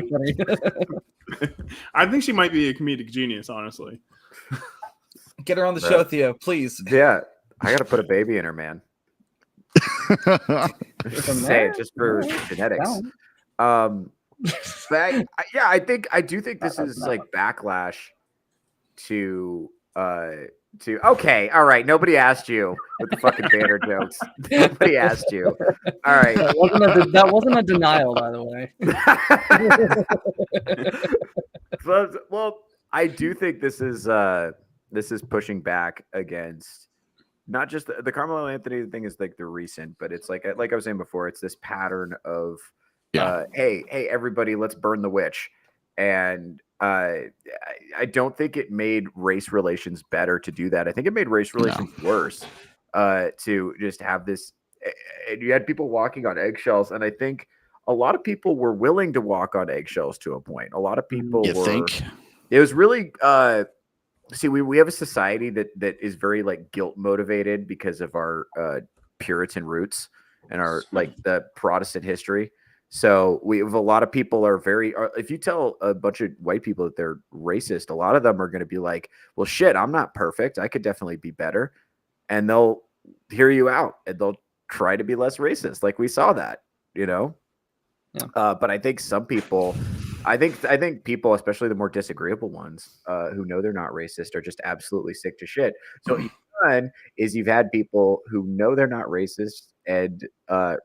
I think she might be a comedic genius, honestly. Get her on the show, Theo, please. Yeah, I got to put a baby in her, man. Say it just for genetics. I do think this is like backlash to okay, all right. Nobody asked you with the fucking banner jokes. Nobody asked you. All right. That wasn't a denial, by the way. Well, I do think this is pushing back against not just the Carmelo Anthony thing is like the recent, but it's like I was saying before, it's this pattern of hey, everybody, let's burn the witch. And I don't think it made race relations better to do that. I think it made race relations worse to just have this. And you had people walking on eggshells, and I think a lot of people were willing to walk on eggshells to a point. A lot of people think it was really. See, we have a society that is very like guilt motivated because of our Puritan roots. and our like the Protestant history. So we have a lot of people are very. If you tell a bunch of white people that they're racist, a lot of them are going to be like, "Well, shit, I'm not perfect. I could definitely be better," and they'll hear you out and they'll try to be less racist. Like we saw that, you know. Yeah. But I think some people, I think people, especially the more disagreeable ones, who know they're not racist, are just absolutely sick to shit. So what you've done is you've had people who know they're not racist and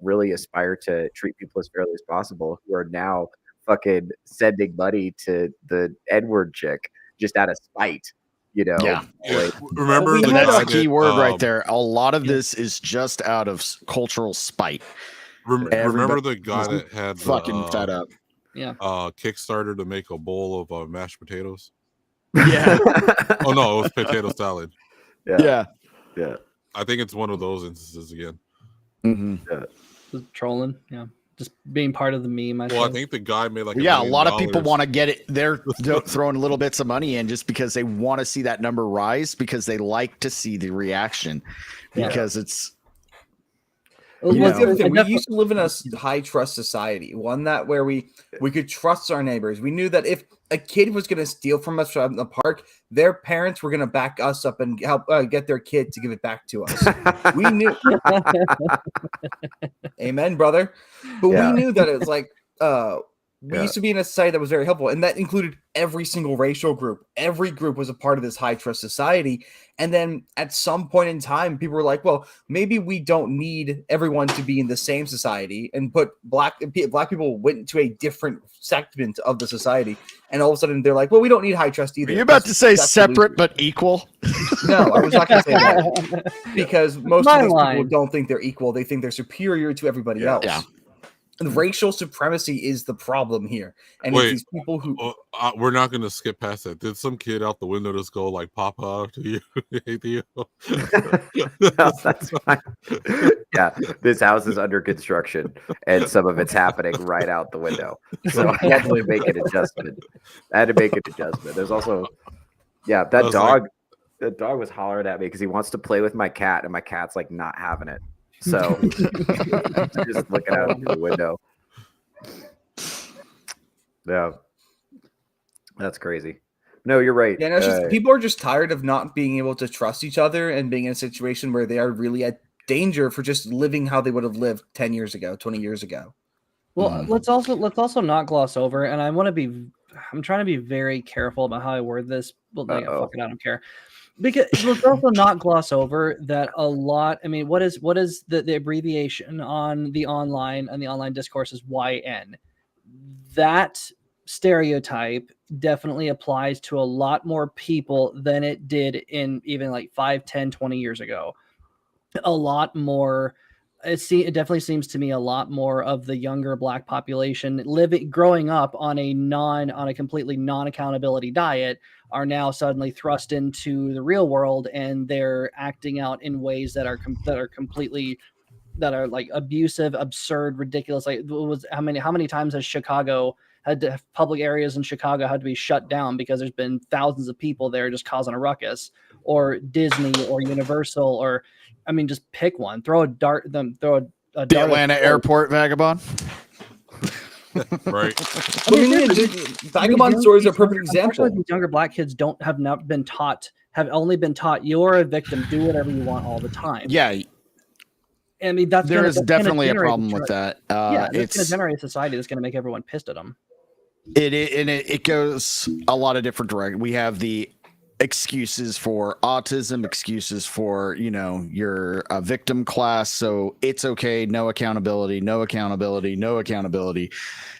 really aspire to treat people as fairly as possible, who are now fucking sending money to the N-word chick just out of spite. You know, Yeah. like, Remember the that's guy the key that, word right there. A lot of this is just out of cultural spite. remember the guy that had fucking fed up. Yeah. Kickstarter to make a bowl of mashed potatoes? Yeah. Oh no, it was potato salad. yeah. I think it's one of those instances again. Just trolling. Yeah. Just being part of the meme. I think the guy made like a lot of people want to get it. They're throwing little bits of money in just because they want to see that number rise, because they like to see the reaction, because it's. We used to live in a high trust society, one that where we could trust our neighbors. We knew that if a kid was going to steal from us from the park, their parents were going to back us up and help get their kid to give it back to us. We knew. Amen, brother. But we knew that it was like we used to be in a society that was very helpful, and that included every single racial group. Every group was a part of this high trust society. And then at some point in time, people were like, well, maybe we don't need everyone to be in the same society, and put black people went to a different segment of the society. And all of a sudden they're like, well, we don't need high trust either. Are you about to say separate but equal? No, I was not going to say that, because most of these people don't think they're equal. They think they're superior to everybody else. Yeah. And racial supremacy is the problem here. And it's these people who we're not going to skip past that. Did some kid out the window just go like, "Papa, to you, hey Theo"? No, that's fine. Yeah, this house is under construction, and some of it's happening right out the window. So I had to make an adjustment. There's also, that dog. Like, the dog was hollering at me because he wants to play with my cat, and my cat's like not having it. So just looking out the window. Yeah, that's crazy. No, you're right. Yeah, no, it's just, people are just tired of not being able to trust each other and being in a situation where they are really at danger for just living how they would have lived 10 years ago, 20 years ago. Well, let's also not gloss over, and I'm trying to be very careful about how I word this. Well, fuck it, I don't care. Because let's also not gloss over that a lot. I mean, what is the abbreviation on the online discourse is YN. That stereotype definitely applies to a lot more people than it did in even like 5, 10, 20 years ago. A lot more. It definitely seems to me a lot more of the younger Black population growing up on a completely non-accountability diet are now suddenly thrust into the real world, and they're acting out in ways that are like abusive, absurd, ridiculous. Like how many times has Chicago public areas in Chicago had to be shut down because there's been thousands of people there just causing a ruckus, or Disney or Universal, or I mean, just pick one. Throw a dart. The Atlanta airport vagabond. Right. Vagabond stories are a perfect example. These younger Black kids have only been taught you're a victim. Do whatever you want all the time. Yeah. I mean, there is definitely a problem with that. It's going to generate a society that's going to make everyone pissed at them. It goes a lot of different directions. We have the excuses for autism, excuses for, you're a victim class, so it's okay, no accountability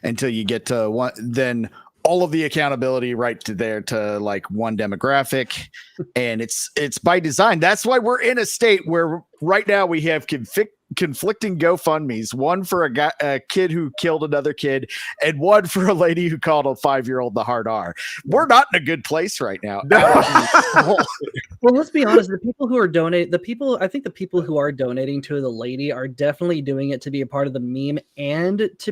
until you get to one, then all of the accountability right to there to like one demographic. And it's by design. That's why we're in a state where right now we have conflicting GoFundMes, one for a kid who killed another kid, and one for a lady who called a 5-year-old the hard R. We're not in a good place right now. Well, let's be honest. The people who are the people who are donating to the lady are definitely doing it to be a part of the meme and to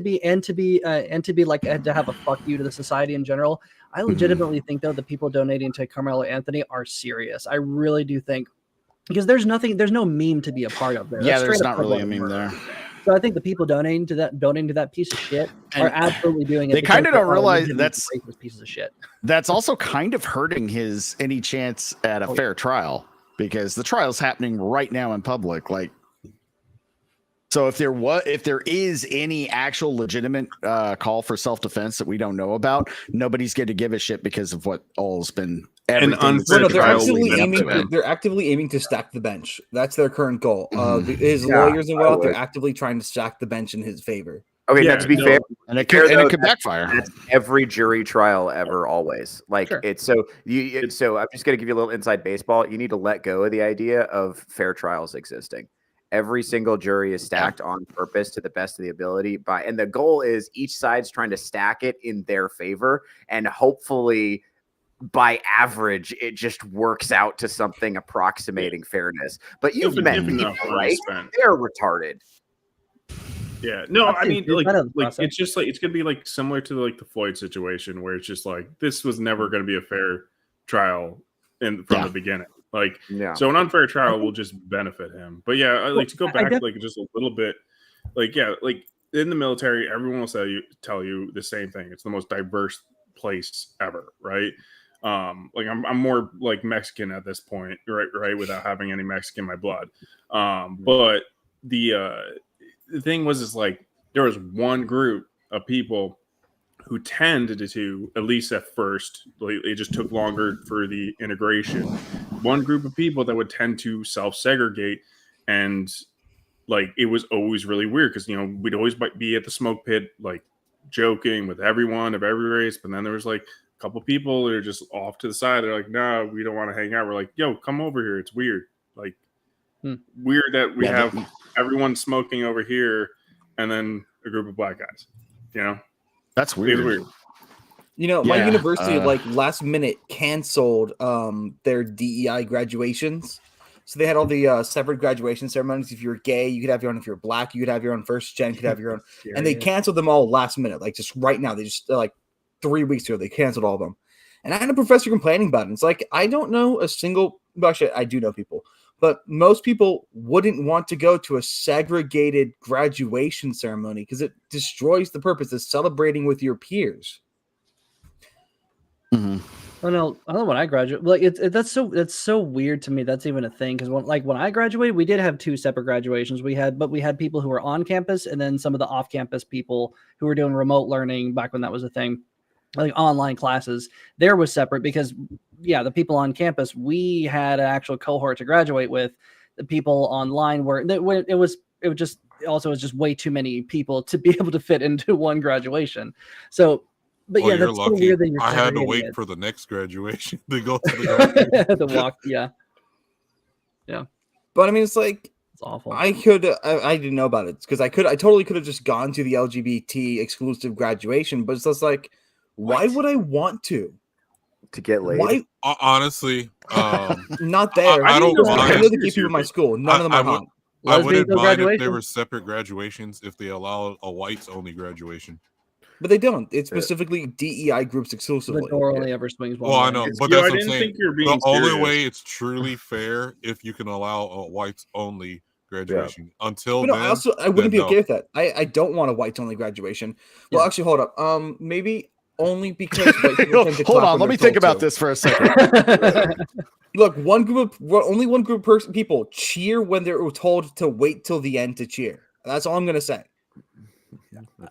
have a fuck you to the society in general. I legitimately think though the people donating to Carmelo Anthony are serious. I really do think. Because there's no meme to be a part of there. Yeah, there's not really a meme there. So I think the people donating to that piece of shit are absolutely doing it. They kind of don't realize that's pieces of shit. That's also kind of hurting his any chance at a fair trial, because the trial's happening right now in public. Like, so if there is any actual legitimate call for self-defense that we don't know about, nobody's going to give a shit because of what all's been. They're actively aiming to stack the bench. That's their current goal. His lawyers and what they're actively trying to stack the bench in his favor. Okay, now to be fair, and it could backfire. That's every jury trial ever, always. Like it's so I'm just gonna give you a little inside baseball. You need to let go of the idea of fair trials existing. Every single jury is stacked on purpose to the best of the ability and the goal is each side's trying to stack it in their favor, and hopefully by average it just works out to something approximating fairness. But you've met people, right? They're retarded. Yeah, no, I mean, like it's just like it's gonna be like similar to like the Floyd situation, where it's just like this was never gonna be a fair trial from the beginning. Like, so an unfair trial will just benefit him. But yeah, like to go back like just a little bit, like like in the military, everyone will tell you the same thing. It's the most diverse place ever, right? Like I'm more like Mexican at this point, right, without having any Mexican in my blood. But the thing is like there was one group of people who tended to, at least at first, it just took longer for the integration. One group of people that would tend to self-segregate, and like it was always really weird because we'd always be at the smoke pit, like joking with everyone of every race, but then there was like a couple people that are just off to the side. They're like, "No, we don't want to hang out." We're like, "Yo, come over here. It's weird." Like weird that we have everyone smoking over here, and then a group of black guys. That's weird. My university like last minute canceled their DEI graduations. So they had all the separate graduation ceremonies. If you're gay, you could have your own. If you're black, you could have your own. First gen could have your own. And they canceled them all last minute, like just right now. They just like 3 weeks ago, they canceled all of them. And I had a professor complaining about it. It's like, I don't know a single, actually, I do know people, but most people wouldn't want to go to a segregated graduation ceremony because it destroys the purpose of celebrating with your peers. Oh no! I don't know when I graduated. Like that's so weird to me. That's even a thing because when I graduated, we did have 2 separate graduations. We had people who were on campus and then some of the off-campus people who were doing remote learning back when that was a thing, like online classes. There was separate because the people on campus, we had an actual cohort to graduate with. The people online it was just way too many people to be able to fit into one graduation. So. But that's so weird that I had to wait for the next graduation to go to the the walk. Yeah. But I mean, it's like it's awful. I didn't know about it because I totally could have just gone to the LGBT exclusive graduation, but it's just like, why would I want to get laid? Why? Honestly, not there. I don't mind. I know the gay people in my school. None of them are hot. I wouldn't mind if there were separate graduations if they allow a whites only graduation. But they don't. It's specifically DEI groups exclusively. The door only ever swings one way. I know, but that's what I'm saying. The only way it's truly fair if you can allow a whites only graduation. Until then, I wouldn't be okay with that. I don't want a whites only graduation. Well, actually, hold up. Maybe only because white people tend to hold on. Let me think about this for a second. Look, only one group of people cheer when they're told to wait till the end to cheer. That's all I'm gonna say.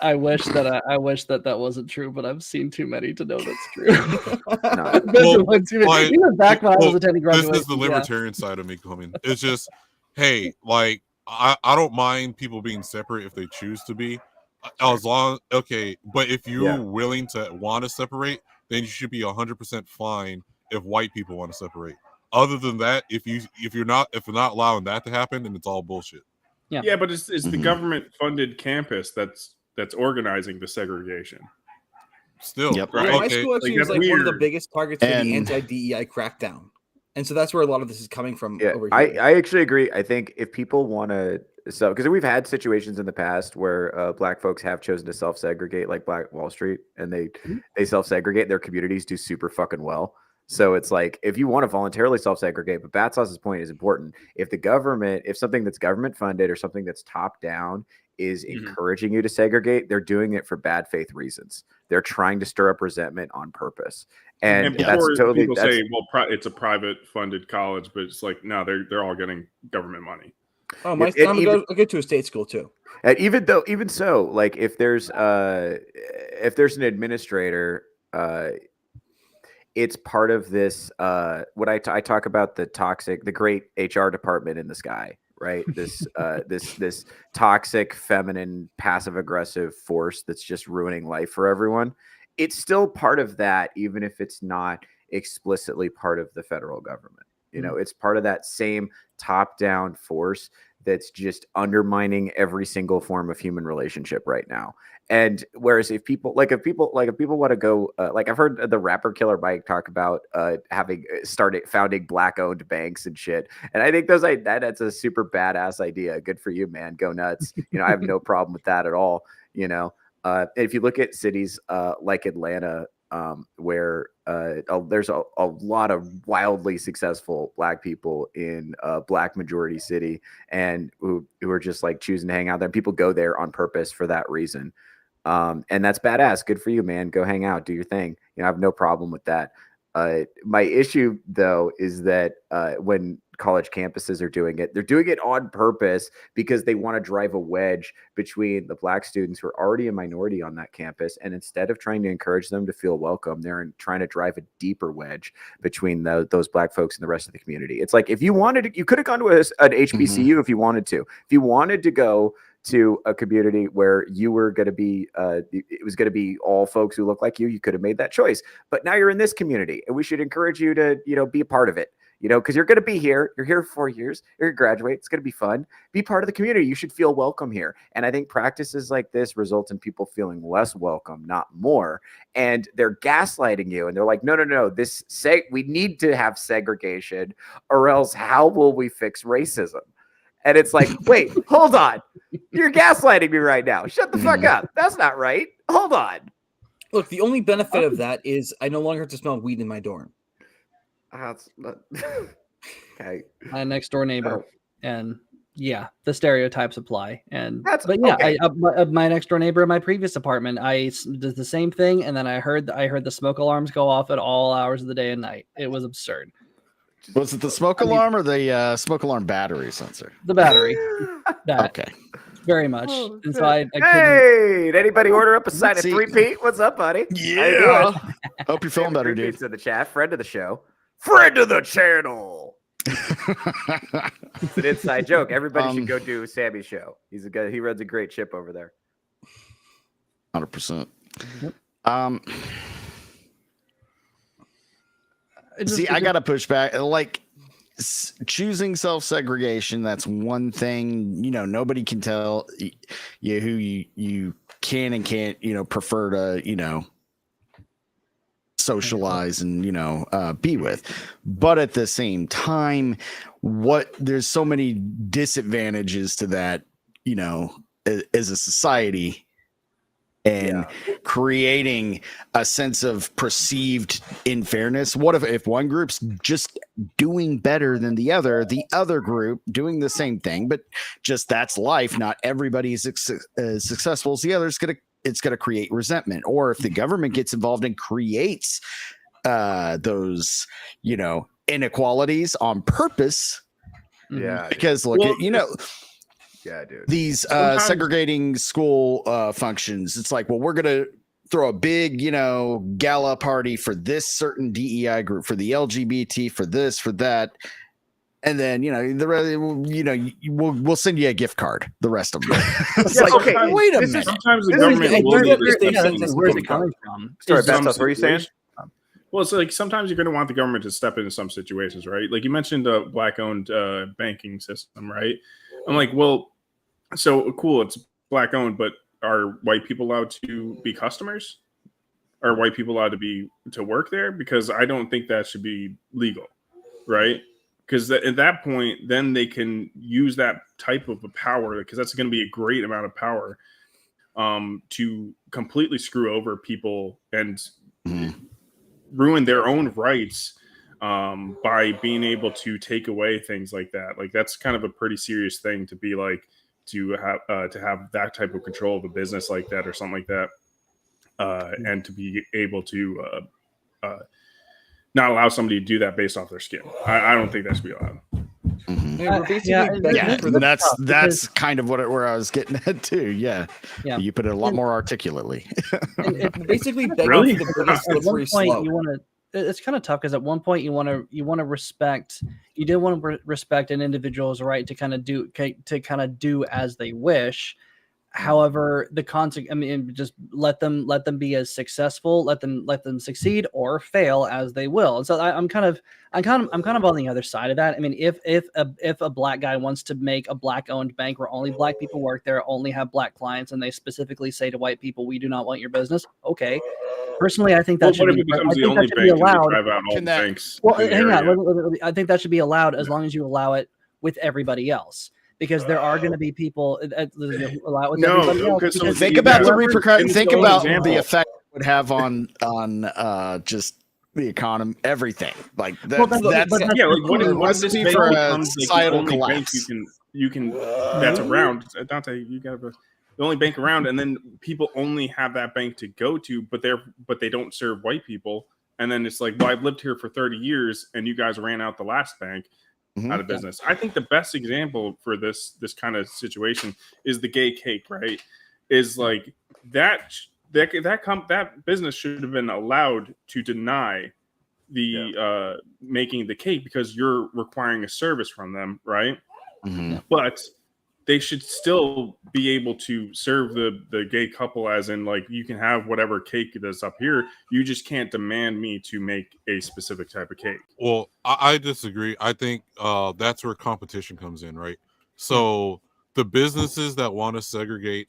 I wish that wasn't true, but I've seen too many to know that's true. Even back when I was attending graduation. This is the libertarian side of me coming. It's just, hey, like I don't mind people being separate if they choose to be, as long but if you're willing to want to separate, then you should be 100% fine if white people want to separate. Other than that, if you're not allowing that to happen, then it's all bullshit. Yeah, but it's the government funded campus that's organizing the segregation. Still, right? My school actually is like one of the biggest targets for the anti-DEI crackdown, and so that's where a lot of this is coming from. Over here. I actually agree. I think if people want to, because we've had situations in the past where black folks have chosen to self-segregate, like Black Wall Street, and they self-segregate. Their communities do super fucking well. So it's like, if you want to voluntarily self-segregate, but Batsauce's point is important. If the government, if something that's government funded or something that's top down is encouraging you to segregate, they're doing it for bad faith reasons. They're trying to stir up resentment on purpose. And before that's totally, people say, well, it's a private funded college, but it's like, no, they're all getting government money. Oh, my son will go to a state school too. And even so, like if there's an administrator, it's part of this. What I talk about the great HR department in the sky, right? This this toxic, feminine, passive aggressive force that's just ruining life for everyone. It's still part of that, even if it's not explicitly part of the federal government. It's part of that same top-down force that's just undermining every single form of human relationship right now. And whereas if people want to go, like I've heard the rapper Killer Mike talk about founding Black-owned banks and shit. And I think that's a super badass idea. Good for you, man. Go nuts. I have no problem with that at all. If you look at cities like Atlanta, where there's a lot of wildly successful Black people in a Black majority city, and who are just like choosing to hang out there. And people go there on purpose for that reason. And that's badass. Good for you, man. Go hang out, do your thing. I have no problem with that. My issue though is that when college campuses are doing it, they're doing it on purpose because they want to drive a wedge between the Black students who are already a minority on that campus. And instead of trying to encourage them to feel welcome, they're trying to drive a deeper wedge between those Black folks and the rest of the community. It's like, if you wanted, you could have gone to an HBCU if you wanted to. If you wanted to go to a community where you were going to be, it was going to be all folks who look like you could have made that choice. But now you're in this community, and we should encourage you to, be a part of it, because you're going to be here. You're here for 4 years. You're going to graduate. It's going to be fun. Be part of the community. You should feel welcome here. And I think practices like this result in people feeling less welcome, not more. And they're gaslighting you. And they're like, no. We need to have segregation, or else how will we fix racism? And it's like, wait, hold on. You're gaslighting me right now. Shut the fuck up. That's not right. Hold on. Look, the only benefit of that is I no longer have to smell weed in my dorm. Okay. My next door neighbor, and yeah, the stereotypes apply. And okay. My next door neighbor in my previous apartment, I did the same thing, and then I heard the smoke alarms go off at all hours of the day and night. It was absurd. Was it the smoke alarm or the smoke alarm battery sensor? The battery. Okay. Very much. And so I hey, did anybody order up a side of 3-Pete? What's up, buddy? Yeah. Hope you're feeling better, dude. In the chat. Friend of the show. Friend of the channel. It's an inside joke. Everybody should go do Sammy's show. He's a guy. He runs a great ship over there. 100%. See, I gotta push back. Like choosing self-segregation, that's one thing. Nobody can tell you who you can and can't, prefer to, socialize and be with. But at the same time, there's so many disadvantages to that, as a society. And creating a sense of perceived unfairness. What if one group's just doing better than the other group doing the same thing, but just that's life. Not everybody is as successful as the other. It's gonna create resentment. Or if the government gets involved and creates those inequalities on purpose. Yeah, because look, yeah, dude. These segregating school functions. It's like, well, we're gonna throw a big, gala party for this certain DEI group, for the LGBT, for this, for that, and then we'll send you a gift card. The rest of them. It's like, okay, wait a minute. Sometimes the government will. Where's it coming from? Sorry, Beth, what were you saying? Well, it's like sometimes you're going to want the government to step into some situations, right? Like you mentioned the Black-owned banking system, right? I'm like, well, so cool, it's Black-owned, but are white people allowed to be customers? Are white people allowed to work there? Because I don't think that should be legal, right? Because at that point, then they can use that type of a power, because that's going to be a great amount of power to completely screw over people and ruin their own rights by being able to take away things like that. Like that's kind of a pretty serious thing to be like to have that type of control of a business like that or something like that, and to be able to not allow somebody to do that based off their skin. I don't think that should be allowed. That's kind of where I was getting at too. Yeah. You put it a lot more articulately. It basically really? At one point, you want to. It's kind of tough because at one point you want to respect. You do want to respect an individual's right to kind of do as they wish. However, the consequence. I mean, just let them be as successful. Let them succeed or fail as they will. And so I'm kind of on the other side of that. I mean, if a black guy wants to make a black owned bank where only black people work there, only have black clients, and they specifically say to white people, "We do not want your business." Okay. Personally, I think that should be allowed. Well, hang on. I think that should be allowed as long as you allow it with everybody else. Because there are going to be people allow with everybody else. So think about the repercussions. Think about the effect it would have on just the economy, everything. Like that's what is this for a societal collapse? You can that's around. Dante, you got the only bank around, and then people only have that bank to go to, but they don't serve white people. And then it's like, well, I've lived here for 30 years, and you guys ran out the last bank. Out of business. I think the best example for this kind of situation is the gay cake, right? Is like that business should have been allowed to deny the making the cake because you're requiring a service from them, right? But they should still be able to serve the gay couple, as in like you can have whatever cake that's up here. You just can't demand me to make a specific type of cake. Well, I disagree. I think that's where competition comes in, right? So the businesses that want to segregate,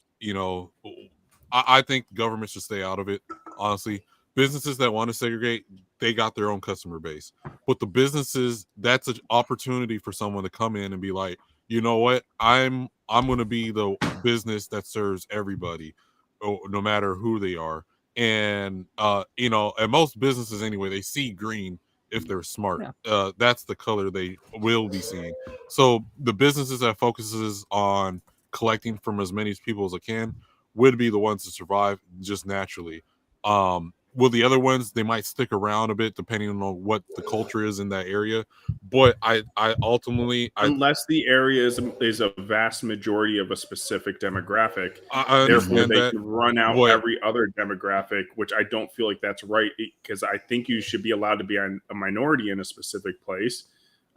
I think government should stay out of it. Honestly, businesses that want to segregate, they got their own customer base. But the businesses, that's an opportunity for someone to come in and be like, you know what? I'm going to be the business that serves everybody, no matter who they are. And and most businesses anyway, they see green if they're smart. That's the color they will be seeing. So the businesses that focuses on collecting from as many people as it can would be the ones to survive just naturally. Will the other ones, they might stick around a bit depending on what the culture is in that area. But I ultimately, unless the area is a vast majority of a specific demographic, therefore they can run out every other demographic, which I don't feel like that's right, because I think you should be allowed to be a minority in a specific place.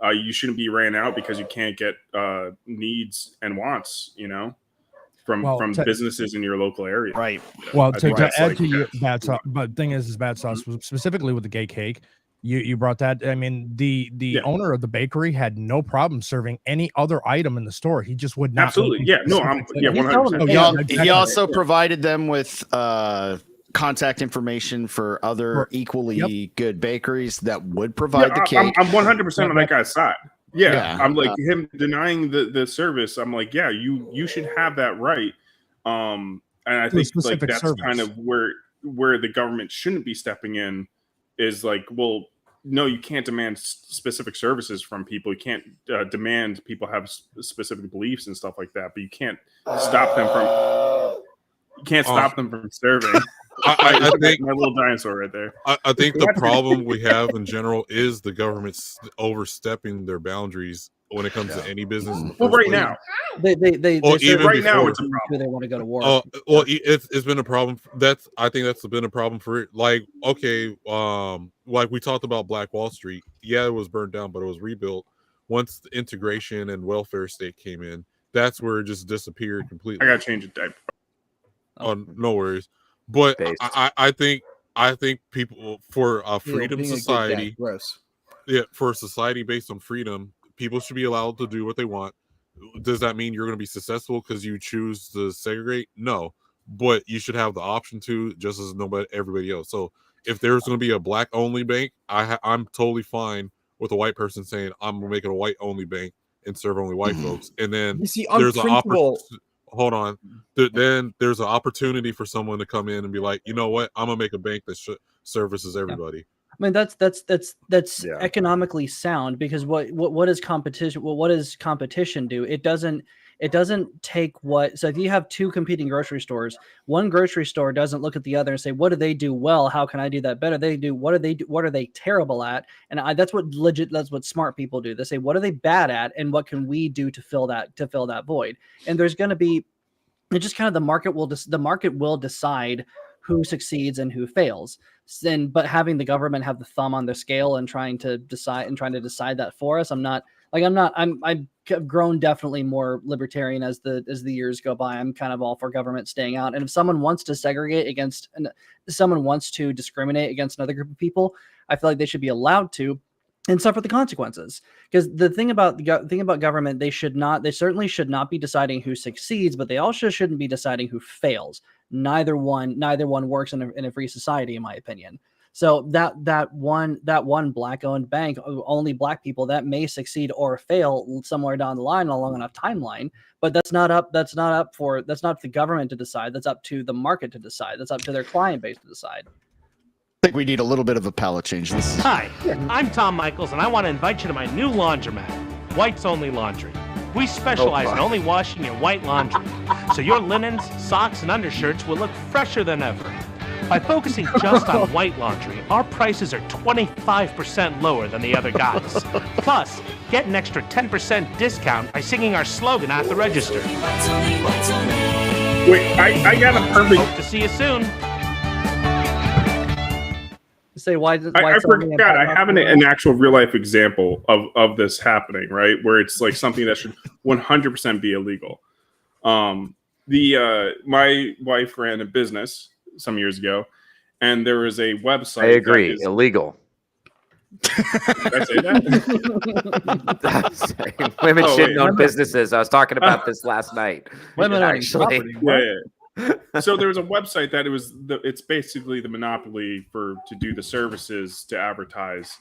You shouldn't be ran out because you can't get needs and wants, from businesses in your local area. Right. Well, to add to your bad sauce, but the thing is bad sauce was specifically with the gay cake. You brought that. I mean, the owner of the bakery had no problem serving any other item in the store. He just would not. Absolutely. Yeah. No, 100%. He also provided them with contact information for other equally good bakeries that would provide the cake. I'm 100% on that guy's side. Yeah, I'm like him denying the service. I'm like, yeah, you should have that right. And I think like that's service. Kind of where the government shouldn't be stepping in, is like, well, no, you can't demand specific services from people. You can't demand people have specific beliefs and stuff like that. But you can't stop them from. You can't stop them from serving. I think my little dinosaur right there. I think the problem we have in general is the government overstepping their boundaries when it comes to any business. Well, right now, they even right now it's a problem. They want to go to war. Well, it's been a problem. I think that's been a problem for it. Like, okay, like we talked about Black Wall Street. Yeah, it was burned down, but it was rebuilt once the integration and welfare state came in. That's where it just disappeared completely. I gotta change the diaper. Oh, no worries. But I think people for a freedom society, for a society based on freedom, people should be allowed to do what they want. Does that mean you're going to be successful because you choose to segregate? No, but you should have the option to, just as everybody else. So if there's going to be a black only bank, I'm totally fine with a white person saying I'm going to make it a white only bank and serve only white folks. And then there's an opportunity. Hold on. Then there's an opportunity for someone to come in and be like, you know what? I'm gonna make a bank that services everybody. I mean, that's economically sound, because what is competition? Well, what does competition do? It doesn't take what. So if you have two competing grocery stores, one grocery store doesn't look at the other and say, what do they do well? How can I do that better? They do, what are they terrible at? And that's what smart people do. They say, what are they bad at? And what can we do to fill that void? And there's going to be, it's just kind of the market will decide who succeeds and who fails. But having the government have the thumb on the scale and trying to decide that for us, I've grown definitely more libertarian as the years go by. I'm kind of all for government staying out. And if someone wants to someone wants to discriminate against another group of people, I feel like they should be allowed to and suffer the consequences. Because the thing about government, they certainly should not be deciding who succeeds, but they also shouldn't be deciding who fails. Neither one works in a free society, in my opinion. So that one black-owned bank, only black people, that may succeed or fail somewhere down the line, a long enough timeline. But that's not up for the government to decide. That's up to the market to decide. That's up to their client base to decide. I think we need a little bit of a palate change. Hi, I'm Tom Michaels, and I want to invite you to my new laundromat, White's Only Laundry. We specialize in only washing your white laundry, so your linens, socks, and undershirts will look fresher than ever. By focusing just on white laundry, our prices are 25% lower than the other guys. Plus, get an extra 10% discount by singing our slogan at the register. Wait, I got a perfect... Hope to see you soon. Say why I forgot. I have an actual real life example of this happening, right? Where it's like something that should 100% be illegal. My wife ran a business some years ago, and there was a website. I agree, illegal. Did I say that? Women shouldn't own businesses. I was talking about this last night. Women actually. Yeah. So there was a website that it's basically the monopoly to do the services to advertise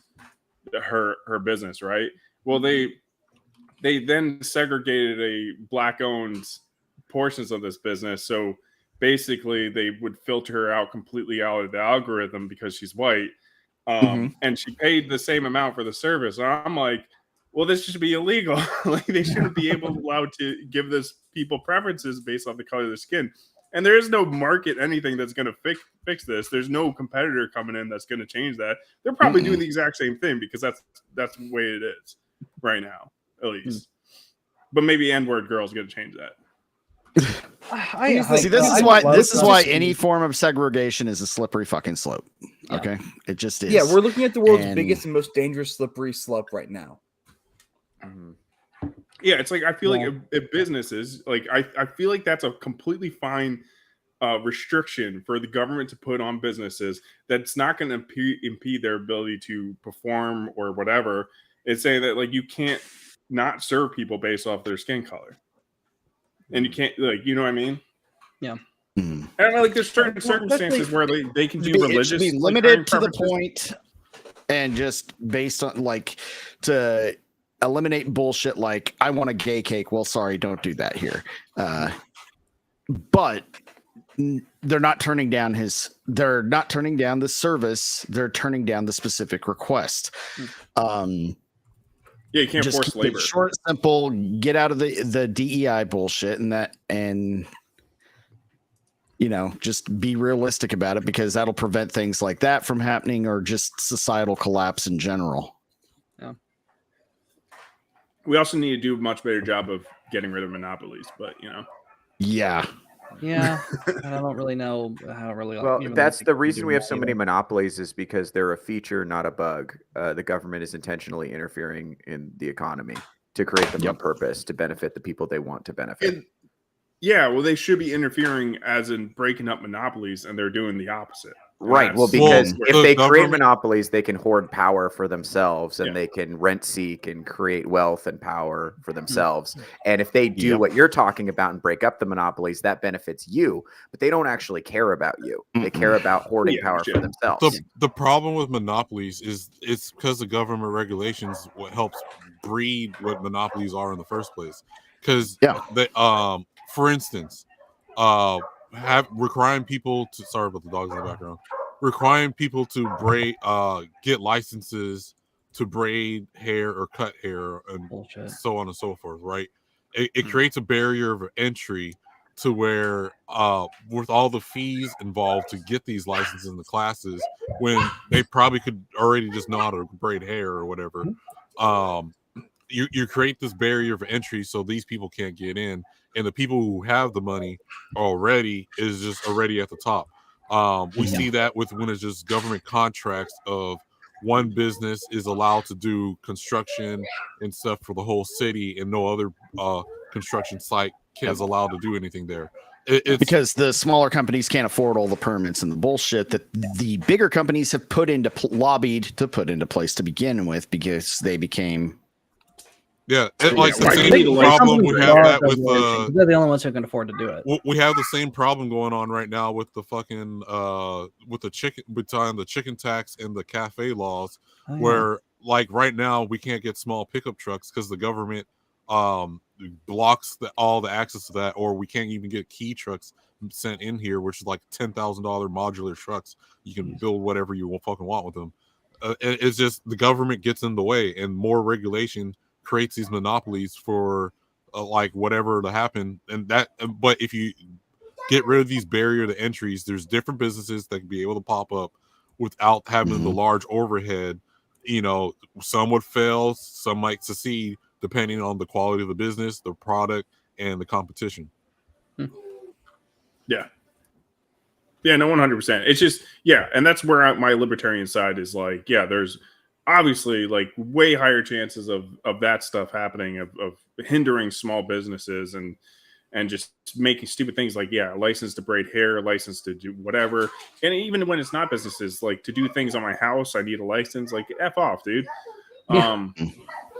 her business, right? Well, they then segregated a black-owned portions of this business. So basically, they would filter her out completely out of the algorithm because she's white, and she paid the same amount for the service. And I'm like, well, this should be illegal. Like, they shouldn't be allowed to give this people preferences based on the color of their skin. And there is no market, anything that's going to fix this. There's no competitor coming in that's going to change that. They're probably doing the exact same thing because that's the way it is right now, at least. But maybe N-word girl's going to change that. This is why any form of segregation is a slippery fucking slope. Okay, it just is. Yeah, we're looking at the world's biggest and most dangerous slippery slope right now. Yeah, it's like I feel like if businesses, like I feel like that's a completely fine restriction for the government to put on businesses that's not going to impede their ability to perform or whatever. It's saying that like you can't not serve people based off their skin color, and you can't, like, you know what I mean? Yeah. And like there's certain circumstances where they can do religious, it should be limited to the point, and just based on like to eliminate bullshit like I want a gay cake. Well, sorry, don't do that here. But they're not turning down the service. They're turning down the specific request. Yeah, you can't force labor. Short, simple, get out of the DEI bullshit and you know, just be realistic about it, because that'll prevent things like that from happening, or just societal collapse in general. Yeah. We also need to do a much better job of getting rid of monopolies, but you know. Yeah. Yeah. I don't really know how really. Well, that's the reason we have so many monopolies, is because they're a feature, not a bug. The government is intentionally interfering in the economy to create them on purpose to benefit the people they want to benefit. Yeah, well, they should be interfering as in breaking up monopolies, and they're doing the opposite. Right. Well, because if they create monopolies, they can hoard power for themselves, and they can rent seek and create wealth and power for themselves. And if they do what you're talking about and break up the monopolies, that benefits you, but they don't actually care about you. They care about hoarding power for themselves. The problem with monopolies is it's because the government regulations what helps breed what monopolies are in the first place. Because they, for instance, requiring people to, sorry about the dogs in the background, requiring people to get licenses to braid hair or cut hair and so on and so forth, right? It creates a barrier of entry to where with all the fees involved to get these licenses and the classes, when they probably could already just know how to braid hair or whatever, you create this barrier of entry so these people can't get in, and the people who have the money already is just already at the top. We see that with when it's just government contracts of one business is allowed to do construction and stuff for the whole city, and no other construction site is allowed to do anything there. It's because the smaller companies can't afford all the permits and the bullshit that the bigger companies have lobbied to put into place to begin with, because they became. Yeah, like the same problem we have that with they're the only ones who can afford to do it. We have the same problem going on right now with the fucking with the chicken tax and the cafe laws, where like right now we can't get small pickup trucks because the government blocks all the access to that, or we can't even get key trucks sent in here, which is like $10,000 modular trucks. You can build whatever you fucking want with them. It's just the government gets in the way, and more regulation creates these monopolies for like whatever to happen. And that, but if you get rid of these barrier to entries, there's different businesses that can be able to pop up without having the large overhead. You know, some would fail, some might succeed depending on the quality of the business, the product, and the competition. Yeah, no, 100%. It's just, and that's where my libertarian side is like, there's obviously like way higher chances of that stuff happening, of hindering small businesses and just making stupid things like license to braid hair, license to do whatever. And even when it's not businesses, like to do things on my house, I need a license. Like F off, dude.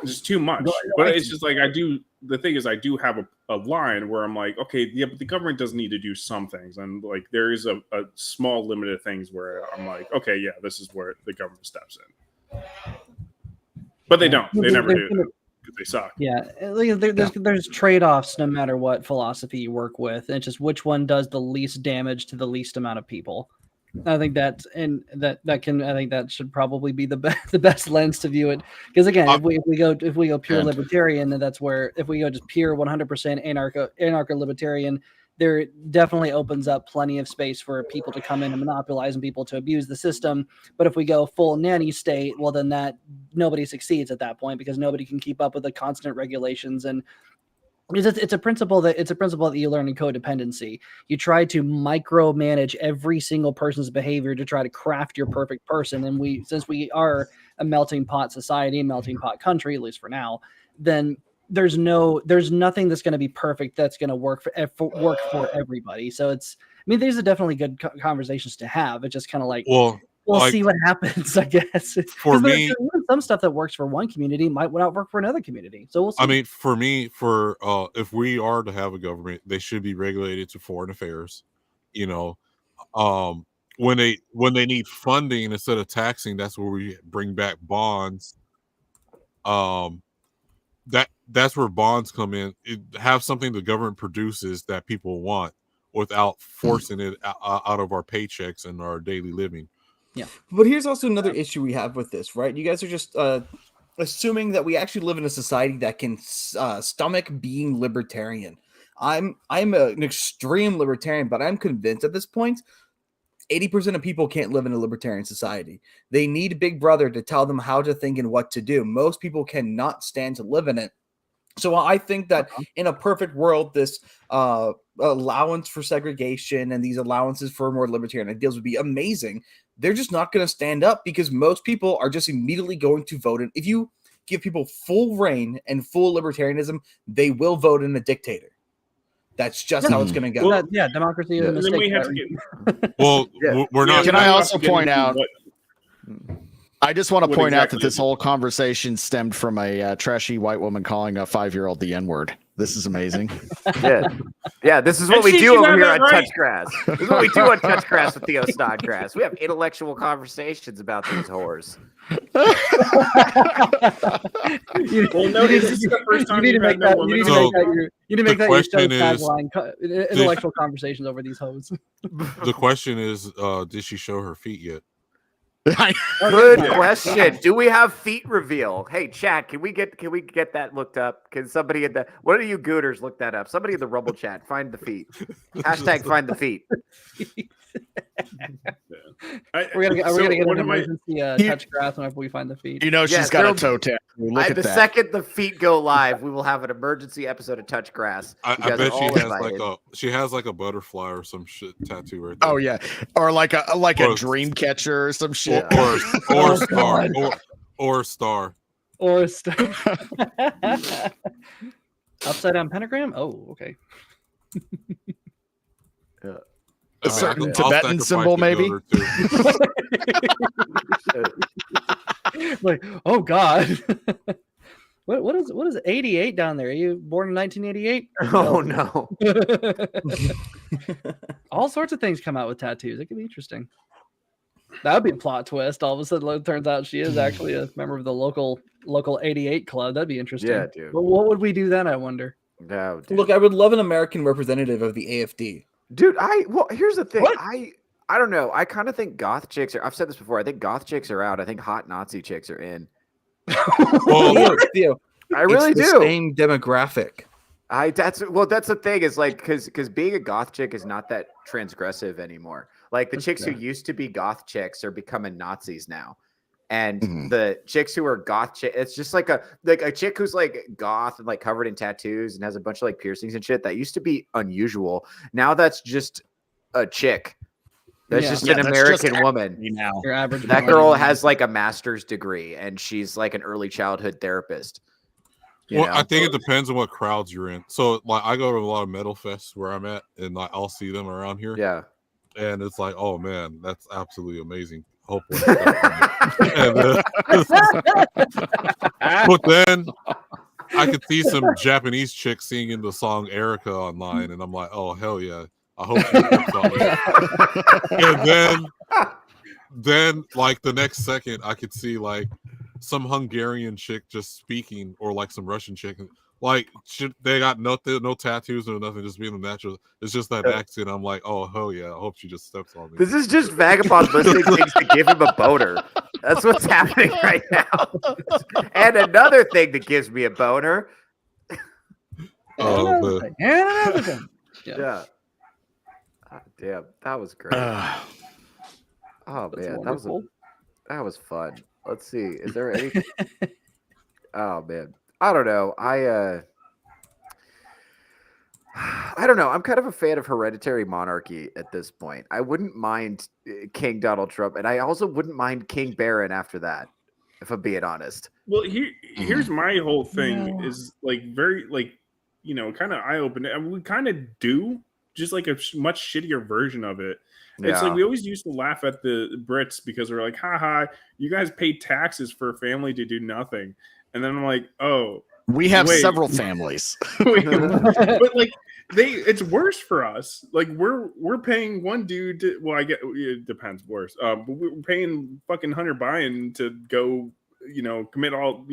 It's too much. But it's just like the thing is I do have a line where I'm like, okay, but the government does need to do some things, and like there is a small limit of things where I'm like, okay, this is where the government steps in. But they don't. They never do. Because they suck. Yeah, there's trade-offs no matter what philosophy you work with. And it's just which one does the least damage to the least amount of people. I think that should probably be the best lens to view it. Because again, if we go pure libertarian, then that's where, if we go just pure 100% anarcho-libertarian, there definitely opens up plenty of space for people to come in and monopolize and people to abuse the system. But if we go full nanny state, well, then that nobody succeeds at that point, because nobody can keep up with the constant regulations. And it's a principle that you learn in codependency. You try to micromanage every single person's behavior to try to craft your perfect person. And since we are a melting pot society, a melting pot country, at least for now, then there's nothing that's going to be perfect that's going to work for everybody. So these are definitely good conversations to have. It's just kind of like, we'll see what happens, I guess. For me, some stuff that works for one community might not work for another community. So we'll see. I mean, for me, if we are to have a government, they should be regulated to foreign affairs. You know, when they need funding instead of taxing, that's where we bring back bonds. That's where bonds come in. Have something the government produces that people want without forcing it out of our paychecks and our daily living. Yeah. But here's also another issue we have with this, right? You guys are just assuming that we actually live in a society that can stomach being libertarian. I'm an extreme libertarian, but I'm convinced at this point 80% of people can't live in a libertarian society. They need Big Brother to tell them how to think and what to do. Most people cannot stand to live in it. So I think that in a perfect world, this allowance for segregation and these allowances for more libertarian ideals would be amazing. They're just not going to stand up because most people are just immediately going to vote in. If you give people full reign and full libertarianism, they will vote in a dictator. That's just how it's going to go. Well, democracy is a mistake. We're not. Can I also point out? I just want to point out that this whole conversation stemmed from a trashy white woman calling a 5-year-old the N-word. This is amazing. Yeah. This is what we do over here on Touch Grass. This is what we do on Touch Grass with Theo Snodgrass. We have intellectual conversations about these whores. You need to make that your show tagline. Intellectual conversations over these hoes. The question is, did she show her feet yet? Good question. Do we have feet reveal? Hey, chat, can we get that looked up? Can somebody in the one of you gooters look that up? Somebody in the Rumble chat, find the feet. Hashtag find the feet. We're gonna get an emergency touch grass whenever we find the feet. You know she's got a toe tap. Look at the that. second the feet go live, we will have an emergency episode of Touch Grass. I bet she has like a butterfly or some shit tattoo right there. Oh yeah, or like a dream catcher or some shit, or star, or star. Upside down pentagram. Oh, okay. A certain Tibetan symbol, maybe. Like, oh god. What is 88 down there? Are you born in 1988? Oh no. All sorts of things come out with tattoos. It could be interesting. That would be a plot twist. All of a sudden, it turns out she is actually a member of the local 88 club. That'd be interesting. Yeah, dude. But what would we do then, I wonder? No, look, I would love an American representative of the AFD. Dude, here's the thing. What? I don't know. I kind of think goth chicks are. I've said this before. I think goth chicks are out. I think hot Nazi chicks are in. Theo, I really do. Same demographic. That's the thing is like because being a goth chick is not that transgressive anymore. Like the chicks who used to be goth chicks are becoming Nazis now. And the chicks who are goth chick, it's just like a chick who's like goth and like covered in tattoos and has a bunch of like piercings and shit. That used to be unusual. Now that's just a chick. That's just an American woman. Now. Your average that girl has like a master's degree and she's like an early childhood therapist. Well, I think it depends on what crowds you're in. So like I go to a lot of metal fests where I'm at and like I'll see them around here. Yeah. And it's like, oh man, that's absolutely amazing. Hopefully. But then I could see some Japanese chick singing the song Erica online, and I'm like, oh hell yeah. I hope and then like the next second I could see like some Hungarian chick just speaking or like some Russian chick. Like they got no tattoos or nothing, just being natural. It's just that accent. I'm like, oh hell yeah! I hope she just steps on me. This is just Vagabond listening things to give him a boner. That's what's happening right now. And another thing that gives me a boner. Oh, yeah. Damn, that was great. Oh man, that was fun. Let's see. Is there any? Oh man. I don't know. I don't know. I'm kind of a fan of hereditary monarchy at this point. I wouldn't mind King Donald Trump, and I also wouldn't mind King Barron after that, if I'm being honest. Well, here's my whole thing is like very like kind of eye-opening. I mean, we kind of do just like a much shittier version of it. Yeah. It's like we always used to laugh at the Brits because we're like, haha, you guys pay taxes for a family to do nothing. And then I'm like, oh, we have several families. But like it's worse for us. Like we're paying one dude to, well, I get it depends worse. But we're paying fucking Hunter Biden to go, commit all,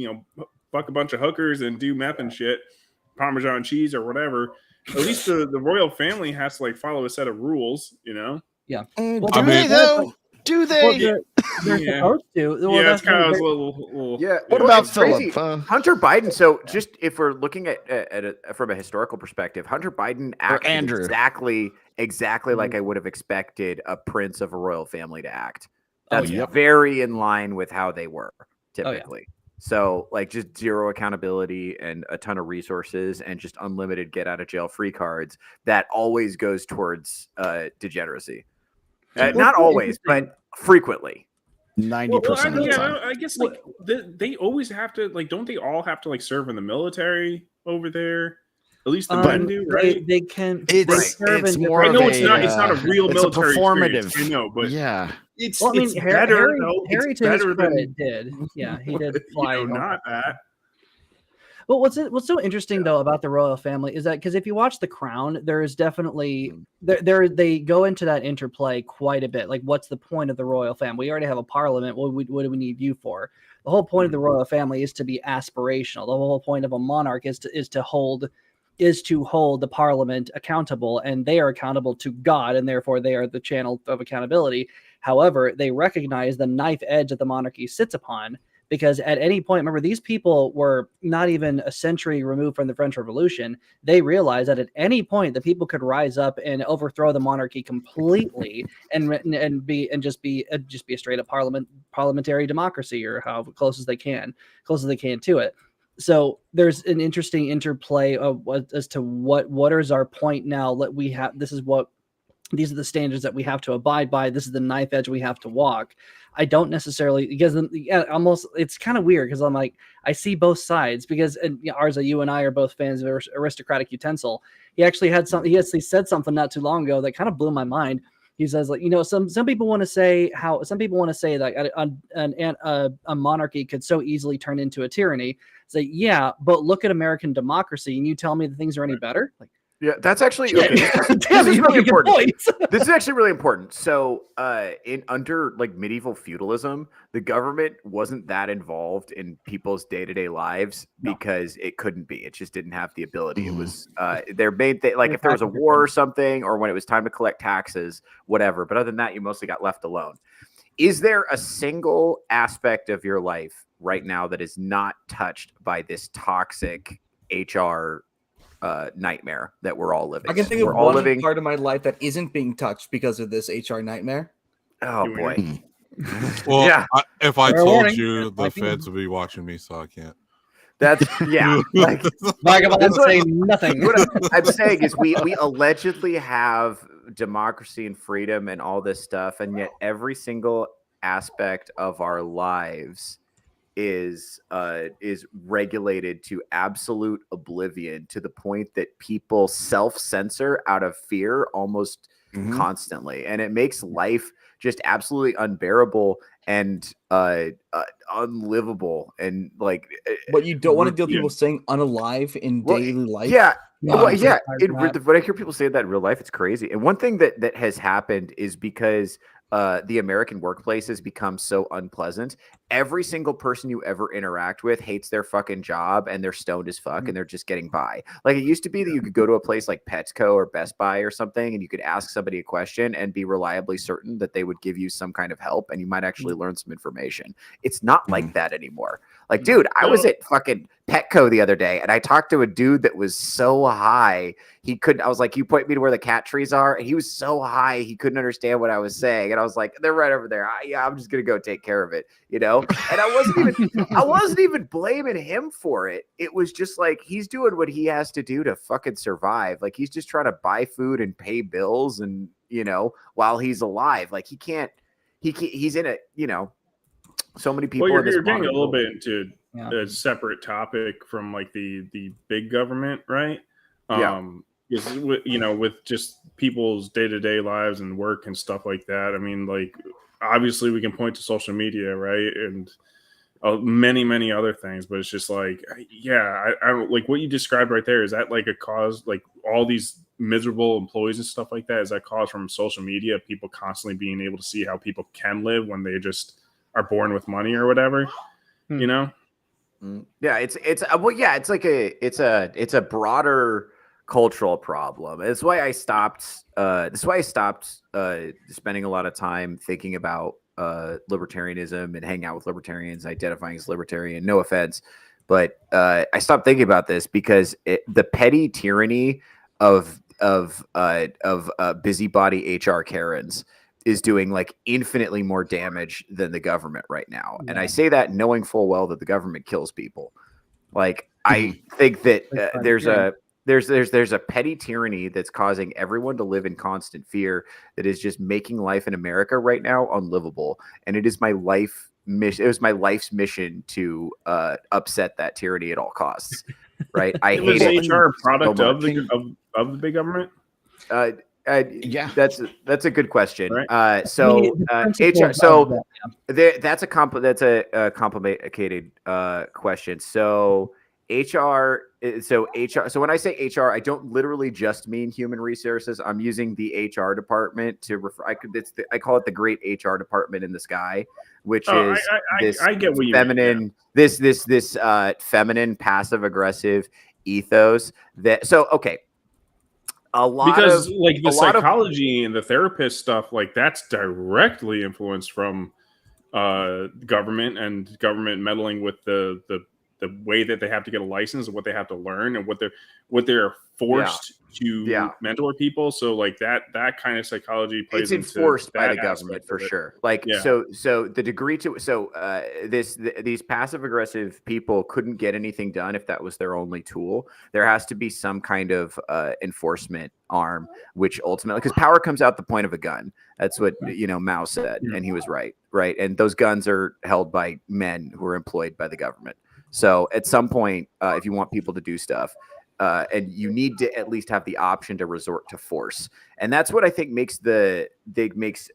fuck a bunch of hookers and do meth and shit, Parmesan cheese or whatever. At least the royal family has to like follow a set of rules, Yeah. Well, do they though? Do they? Well, they're supposed to. Well, that's kind of a little. Yeah. What about Philip? Hunter Biden. So, just if we're looking at it from a historical perspective, Hunter Biden acted exactly like I would have expected a prince of a royal family to act. That's very in line with how they were typically. So, like, just zero accountability and a ton of resources and just unlimited get out of jail free cards. That always goes towards degeneracy. Not always, but frequently. 90% of the time. I guess like they always have to like. Don't they all have to like serve in the military over there? At least the men do, right? They can. It's more. I know it's not a real military performative. Experience, I know, but it's better. Harry to his credit did. Yeah, he did fly. Not that. Well, what's so interesting though about the royal family is that because if you watch The Crown, there is definitely they go into that interplay quite a bit. Like, what's the point of the royal family? We already have a parliament. What do we need you for? The whole point of the royal family is to be aspirational. The whole point of a monarch is to hold the parliament accountable, and they are accountable to God, and therefore they are the channel of accountability. However, they recognize the knife edge that the monarchy sits upon. Because at any point, remember, these people were not even a century removed from the French Revolution. They realized that at any point, the people could rise up and overthrow the monarchy completely, and just be a straight up parliamentary democracy, or how close they can to it. So there's an interesting interplay of as to what is our point now that we have. These are the standards that we have to abide by. This is the knife edge we have to walk. I don't necessarily, because almost it's kind of weird because I'm like, I see both sides because Arza, you and I are both fans of Aristocratic Utensil. He actually said something not too long ago that kind of blew my mind. He says, like, some people want to say that a monarchy could so easily turn into a tyranny. Say, yeah, but look at American democracy, and you tell me that things are any better? Like, yeah, that's actually okay. This is really important. This is actually really important. So, under like medieval feudalism, the government wasn't that involved in people's day-to-day lives because it couldn't be. It just didn't have the ability. It was their main thing. Like if there was a war or something, or when it was time to collect taxes, whatever. But other than that, you mostly got left alone. Is there a single aspect of your life right now that is not touched by this toxic HR nightmare that we're all living? I can think of one part of my life that isn't being touched because of this HR nightmare. Oh boy. Well, yeah. If I told you, the feds would be watching me, so I can't. That's like I'm saying nothing. What I'm saying is we allegedly have democracy and freedom and all this stuff, and yet every single aspect of our lives is regulated to absolute oblivion, to the point that people self-censor out of fear almost constantly, and it makes life just absolutely unbearable and unlivable. And like, but you don't want to deal with people saying unalive in daily life. Yeah. When I hear people say that in real life, it's crazy. And one thing that has happened is because the American workplace has become so unpleasant. Every single person you ever interact with hates their fucking job, and they're stoned as fuck, and they're just getting by. Like, it used to be that you could go to a place like Petco or Best Buy or something, and you could ask somebody a question and be reliably certain that they would give you some kind of help, and you might actually learn some information. It's not like that anymore. Like, dude, I was at fucking Petco the other day, and I talked to a dude that was so high he couldn't. I was like, "You point me to where the cat trees are," and he was so high he couldn't understand what I was saying. And I was like, "They're right over there. I'm just gonna go take care of it," you know. And I wasn't even blaming him for it. It was just like, he's doing what he has to do to fucking survive. Like, he's just trying to buy food and pay bills, and while he's alive, like he's in it. So many people. Well, you're getting a little bit into a separate topic from like the big government, right? Is with just people's day-to-day lives and work and stuff like that. I mean, like, obviously we can point to social media, right, and many other things, but it's just like, I like what you described right there. Is that like a cause, like all these miserable employees and stuff like that? Is that cause from social media, people constantly being able to see how people can live when they just are born with money or whatever? Yeah, it's a broader cultural problem. It's why I stopped spending a lot of time thinking about libertarianism and hanging out with libertarians, identifying as libertarian. No offense, but I stopped thinking about this because the petty tyranny of busybody HR Karens is doing like infinitely more damage than the government right now. Yeah. And I say that knowing full well that the government kills people. Like, I think that there's a petty tyranny that's causing everyone to live in constant fear that is just making life in America right now unlivable. And it is my life mission. It was my life's mission to upset that tyranny at all costs. Right? I hate it. HR a product of the big government? That's a good question. Right. That's a complicated question. So HR. So HR. So when I say HR, I don't literally just mean human resources. I'm using the HR department to refer. I call it the great HR department in the sky, which is this I get what you feminine, mean, yeah. this feminine passive aggressive ethos. That so okay. Because the psychology and the therapist stuff, like that's directly influenced from government and government meddling with the way that they have to get a license and what they have to learn and what they're forced to mentor people. So like that kind of psychology plays it's enforced into by the government for sure. Like so the degree to these passive aggressive people couldn't get anything done if that was their only tool. There has to be some kind of enforcement arm, which ultimately, because power comes out the point of a gun. That's what Mao said, and he was right. And those guns are held by men who are employed by the government. So at some point, if you want people to do stuff, and you need to at least have the option to resort to force. And that's what I think makes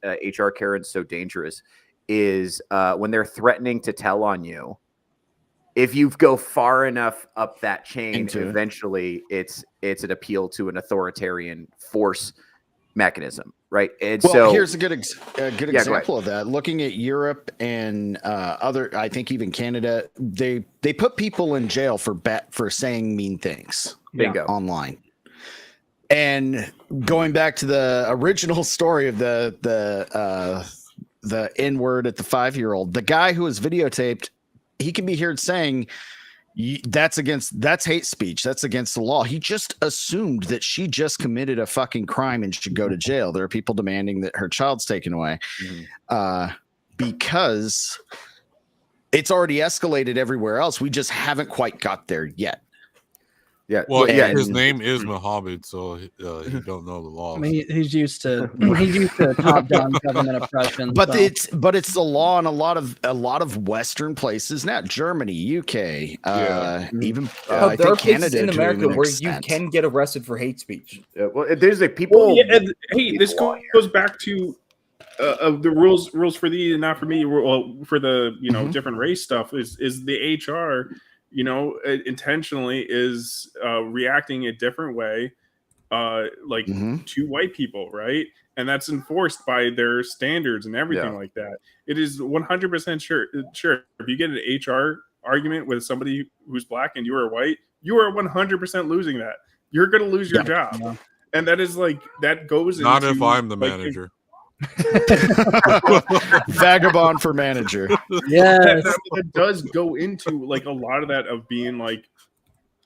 HR Karens so dangerous is when they're threatening to tell on you. If you go far enough up that chain, eventually it's an appeal to an authoritarian force mechanism, right? And so here's a good example of that. Looking at Europe and other, I think even Canada, they put people in jail for saying mean things online. And going back to the original story of the N-word at the 5-year-old, the guy who was videotaped, he can be heard saying that's hate speech. That's against the law. He just assumed that she just committed a fucking crime and should go to jail. There are people demanding that her child's taken away because it's already escalated everywhere else. We just haven't quite got there yet. Yeah. Well, his name is Mohammed, so he don't know the law. I mean, he's used to top-down government oppression. But it's the law in a lot of Western places now. Germany, UK, even there I are think places Canada in America where extent. you can get arrested for hate speech. Well, there's like people. This goes back to the rules for thee and not for me. Well, for the different race stuff is the HR. Intentionally is reacting a different way, to white people, right? And that's enforced by their standards and everything like that. It is 100% sure. If you get an HR argument with somebody who's black and you are white, you are 100% losing that. You're going to lose your job. Yeah. And that is that goes not into, if I'm the manager. Vagabond for manager. Yeah, that does go into a lot of that of being not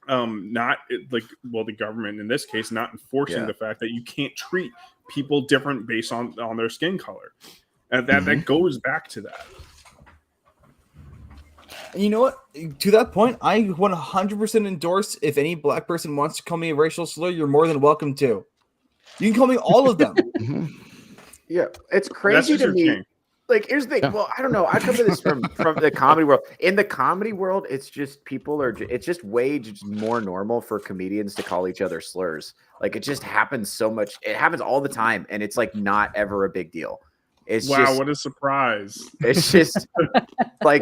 the government in this case not enforcing the fact that you can't treat people different based on their skin color, and that goes back to that. You know what? To that point, I 100% endorse if any black person wants to call me a racial slur, you're more than welcome to. You can call me all of them. Yeah, it's crazy to me. King. Here's the thing. Well, I don't know. I come to this from the comedy world. In the comedy world, it's just it's just way more normal for comedians to call each other slurs. It just happens so much. It happens all the time, and it's not ever a big deal. It's what a surprise. It's just I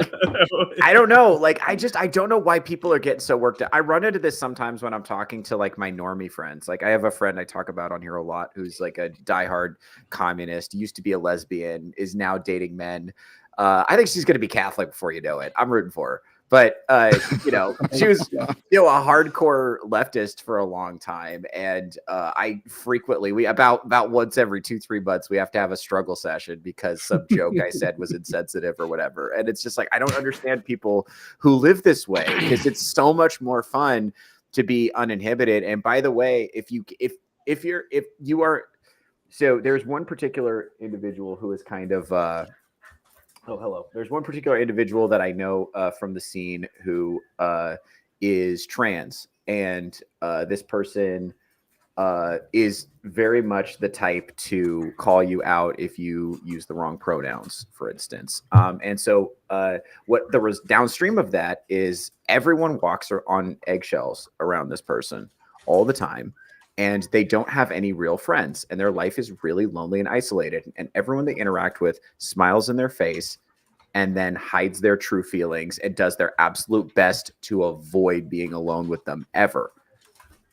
don't know. I don't know why people are getting so worked up. I run into this sometimes when I'm talking to my normie friends. I have a friend I talk about on here a lot who's a diehard communist, used to be a lesbian, is now dating men. I think she's going to be Catholic before you know it. I'm rooting for her. But, she was, a hardcore leftist for a long time. And I frequently, about once every 2-3 months, we have to have a struggle session because some joke I said was insensitive or whatever. And it's just I don't understand people who live this way because it's so much more fun to be uninhibited. And by the way, if you are, so there's one particular individual who is kind of, hello. There's one particular individual that I know from the scene who is trans, and this person is very much the type to call you out if you use the wrong pronouns, for instance. And so what there was downstream of that is everyone walks on eggshells around this person all the time. And they don't have any real friends, and their life is really lonely and isolated. And everyone they interact with smiles in their face and then hides their true feelings and does their absolute best to avoid being alone with them ever.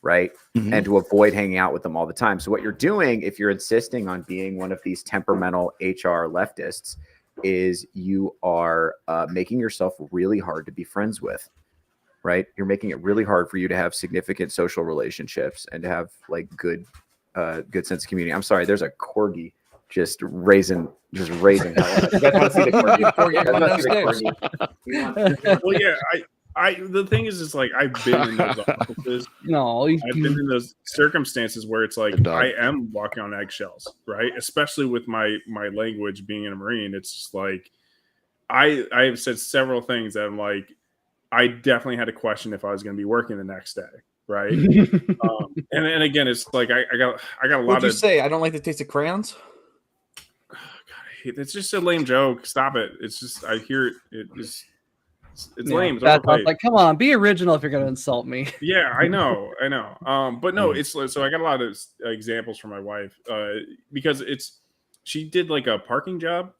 Right. And to avoid hanging out with them all the time. So what you're doing, if you're insisting on being one of these temperamental HR leftists, is you are making yourself really hard to be friends with. Right. You're making it really hard for you to have significant social relationships and to have like good sense of community. I'm sorry. There's a corgi just raising hell. You guys want to see the corgi? Well, yeah, the thing is like I've been in those offices. I've been in those circumstances where it's like I am walking on eggshells, right? Especially with my language being in a Marine. It's just like I have said several things that I'm like, I definitely had to question if I was going to be working the next day, right? And again, it's like I got a lot of. What'd you say? I don't like the taste of crayons. Oh, God, it's just a lame joke. Stop it. It's just I hear it. It's lame. It's like, come on, be original if you're going to insult me. Yeah, I know. But no, it's so I got a lot of examples from my wife because she did like a parking job,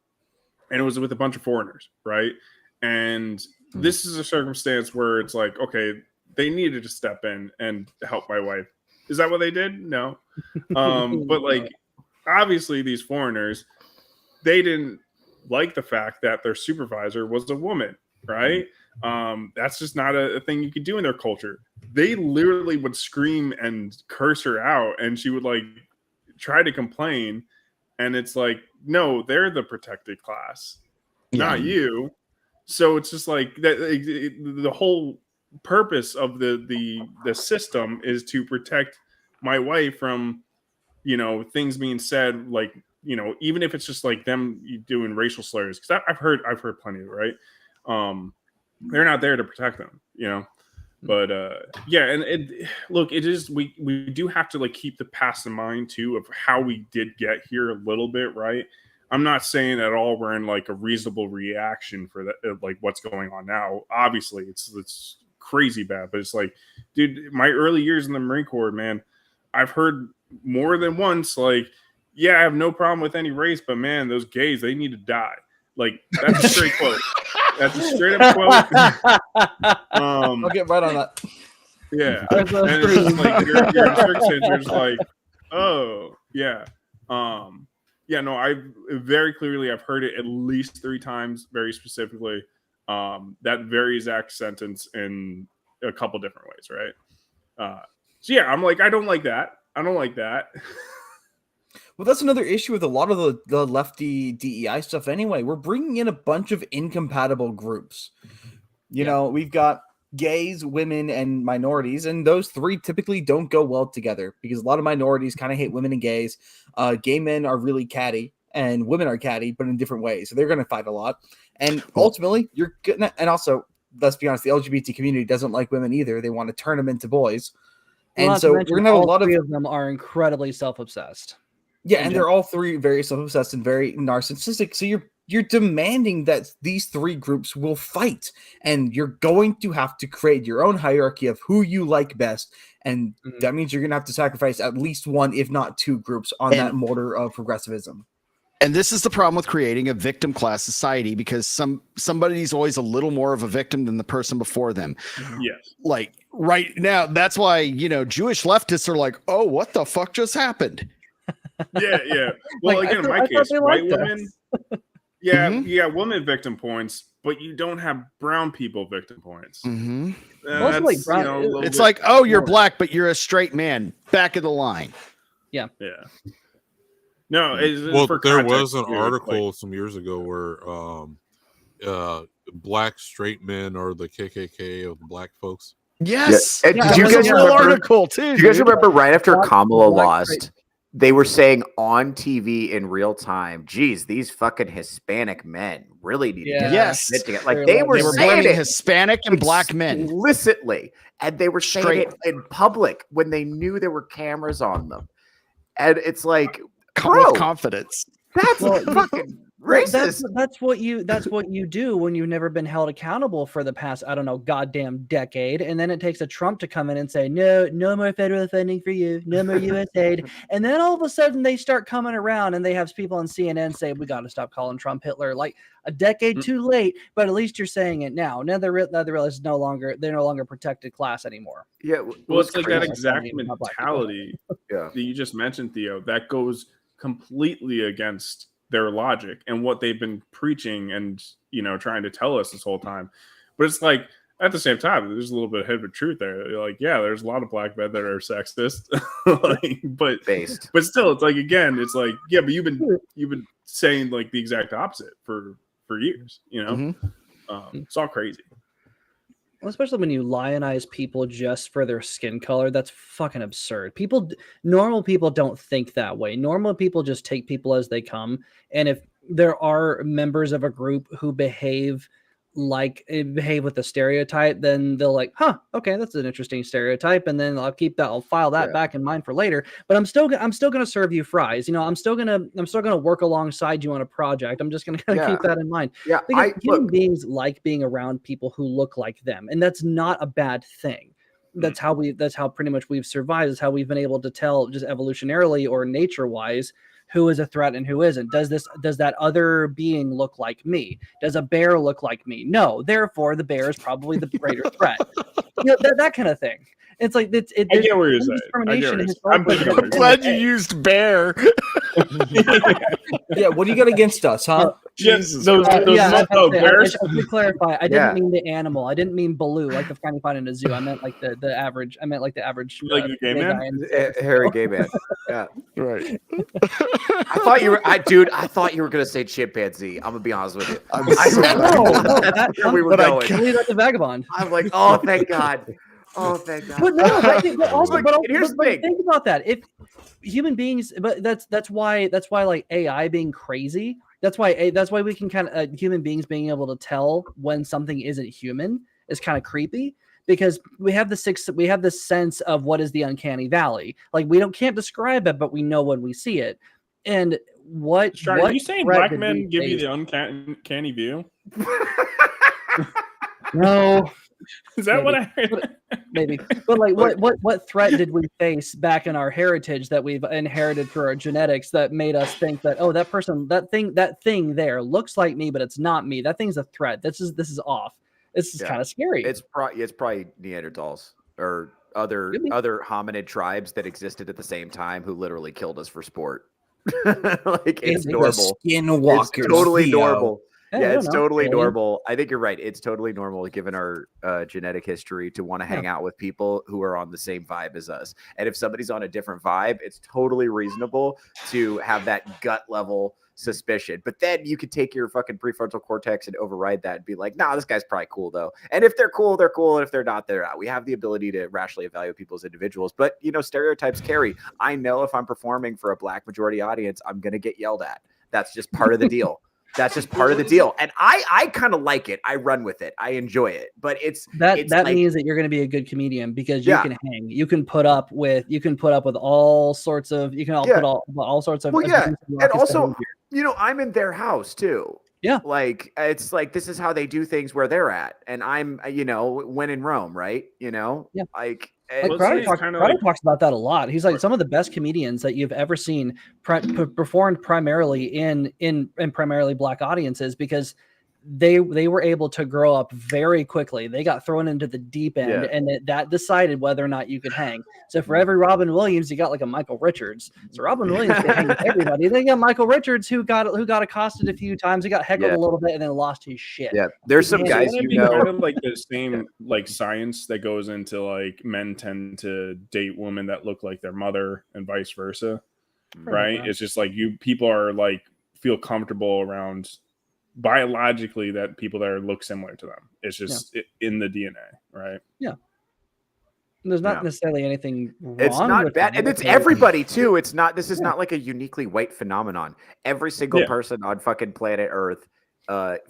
and it was with a bunch of foreigners, right? And this is a circumstance where it's like, okay, they needed to step in and help my wife. Is that what they did? No. But like, obviously, these foreigners, they didn't like the fact that their supervisor was a woman. Right. That's just not a thing you could do in their culture. They literally would scream and curse her out, and she would like try to complain. And it's like, no, they're the protected class, not you. So it's just like that. The whole purpose of the system is to protect my wife from, things being said, like, even if it's just like them doing racial slurs. Because I've heard plenty of it, right? They're not there to protect them, but look, it is, we do have to like keep the past in mind too, of how we did get here a little bit, right? I'm not saying at all we're in like a reasonable reaction for that, like what's going on now. Obviously it's crazy bad, but it's like, dude, my early years in the Marine Corps, man, I've heard more than once, like, yeah, I have no problem with any race, but man, those gays, they need to die. Like, that's a straight quote. That's a straight up quote. I'll get right on that. Yeah. And it's just like you're in circumstances, you're just like, oh, yeah. No, I've heard it at least 3 times, very specifically. That very exact sentence in a couple different ways, right? So yeah, I'm like, I don't like that. Well, that's another issue with a lot of the lefty DEI stuff anyway. We're bringing in a bunch of incompatible groups. We've got gays, women, and minorities, and those 3 typically don't go well together because a lot of minorities kind of hate women and gays. Gay men are really catty, and women are catty, but in different ways. So they're going to fight a lot. And ultimately, you're gonna. And also, let's be honest, the LGBT community doesn't like women either. They want to turn them into boys. And so we're going to have a lot of them are incredibly self-obsessed. Yeah, and they're all 3 very self-obsessed and very narcissistic. So you're demanding that these 3 groups will fight, and you're going to have to create your own hierarchy of who you like best, and that means you're going to have to sacrifice at least 1, if not 2 groups on that mortar of progressivism. And this is the problem with creating a victim class society, because somebody's always a little more of a victim than the person before them. Yes. Like right now, that's why, Jewish leftists are like, oh, what the fuck just happened? Yeah. Well, again, in my case, white women, you got women victim points, but you don't have brown people victim points. Like brown, it's like, oh, you're black, but you're a straight man. Back of the line. Yeah. No, there was an article some years ago where black straight men are the KKK of the black folks. Yes. Yeah. Did you guys remember? Article too. Do you guys remember right after Kamala lost? They were saying on TV in real time, geez, these fucking Hispanic men really need to get their shit together. Like they were saying it Hispanic and black men explicitly, and they were saying it in public when they knew there were cameras on them. And it's like, with confidence. That's fucking racist. That's what you do when you've never been held accountable for the past, I don't know, goddamn decade. And then it takes a Trump to come in and say, no more federal funding for you, no more U.S. aid. And then all of a sudden they start coming around and they have people on CNN say, we got to stop calling Trump Hitler. Like a decade too late, but at least you're saying it now. Now they realize they're no longer protected class anymore. Yeah, well, it's like that exact mentality that you just mentioned, Theo, that goes completely against their logic and what they've been preaching and, you know, trying to tell us this whole time. But it's like, at the same time, there's a little bit of truth there. You're like, yeah, there's a lot of black men that are sexist, but still, it's like, again, it's like, yeah, but you've been saying like the exact opposite for years, you know. It's all crazy. Well, especially when you lionize people just for their skin color, that's fucking absurd. Normal people don't think that way. Normal people just take people as they come. And if there are members of a group who behave with the stereotype, then they'll like, okay, that's an interesting stereotype, and then I'll file that back in mind for later. But I'm still gonna serve you fries. You know, I'm still gonna work alongside you on a project. I'm just gonna keep that in mind. Yeah, because human beings like being around people who look like them, and that's not a bad thing. That's how pretty much we've survived. Is how we've been able to tell, just evolutionarily or nature wise, who is a threat and who isn't. Does that other being look like me? Does a bear look like me? No. Therefore, the bear is probably the greater threat. You know, that kind of thing. It's like I get what you're saying. I'm glad you used bear. Yeah, what do you got against us, huh? Jesus. Let me clarify. I didn't mean the animal. I didn't mean Baloo, like the kind you find in a zoo. I meant like the average. I meant like the average. Like the gay man? Hairy gay man. Yeah. Right. I thought you were gonna say chimpanzee. I'm gonna be honest with you. That's where we were going. Leave that to Vagabond. I'm like, oh, thank God. Oh, thank God. But no, here's the thing. Think about that. If human beings, but that's why like AI being crazy. That's why we can kind of human beings being able to tell when something isn't human is kind of creepy, because we have the sense of what is the uncanny valley. Like we can't describe it, but we know when we see it. And are you saying black men give you the uncanny view? No. Is that what I heard? Maybe. But like what threat did we face back in our heritage that we've inherited through our genetics that made us think that, oh, that thing there looks like me, but it's not me. That thing's a threat. This is off. This is kind of scary. It's probably Neanderthals or other hominid tribes that existed at the same time who literally killed us for sport. Like it's normal. Skinwalkers. It's totally normal. Yeah, it's totally normal. I think you're right. It's totally normal, given our genetic history, to want to hang out with people who are on the same vibe as us. And if somebody's on a different vibe, it's totally reasonable to have that gut level suspicion. But then you could take your fucking prefrontal cortex and override that and be like, nah, this guy's probably cool though. And if they're cool, they're cool. And if they're not, they're not. We have the ability to rationally evaluate people as individuals. But, you know, stereotypes carry. I know if I'm performing for a black majority audience, I'm going to get yelled at. That's just part of the deal. That's just part of the deal. And I kind of like it. I run with it. I enjoy it. But it's that means that you're going to be a good comedian, because you can hang. You can put up with all sorts of all sorts of and also, you know, I'm in their house too. Yeah. Like it's like this is how they do things where they're at. And I'm, you know, when in Rome, right? You know? Yeah. Like Crowder talks about that a lot. He's like, some of the best comedians that you've ever seen performed primarily in primarily black audiences, because they were able to grow up very quickly. They got thrown into the deep end, and that decided whether or not you could hang. So for every Robin Williams, you got like a Michael Richards. So Robin Williams can hang with everybody. Then you got Michael Richards who got accosted a few times. He got heckled a little bit and then lost his shit. Yeah, there's some guys kind of like the same like science that goes into like men tend to date women that look like their mother and vice versa, right? It's just like people are like feel comfortable around biologically that people that look similar to them. It's just in the DNA, right? Yeah. There's not necessarily anything wrong. It's not bad. And it's everybody too. It's not, this is not like a uniquely white phenomenon. Every single person on fucking planet Earth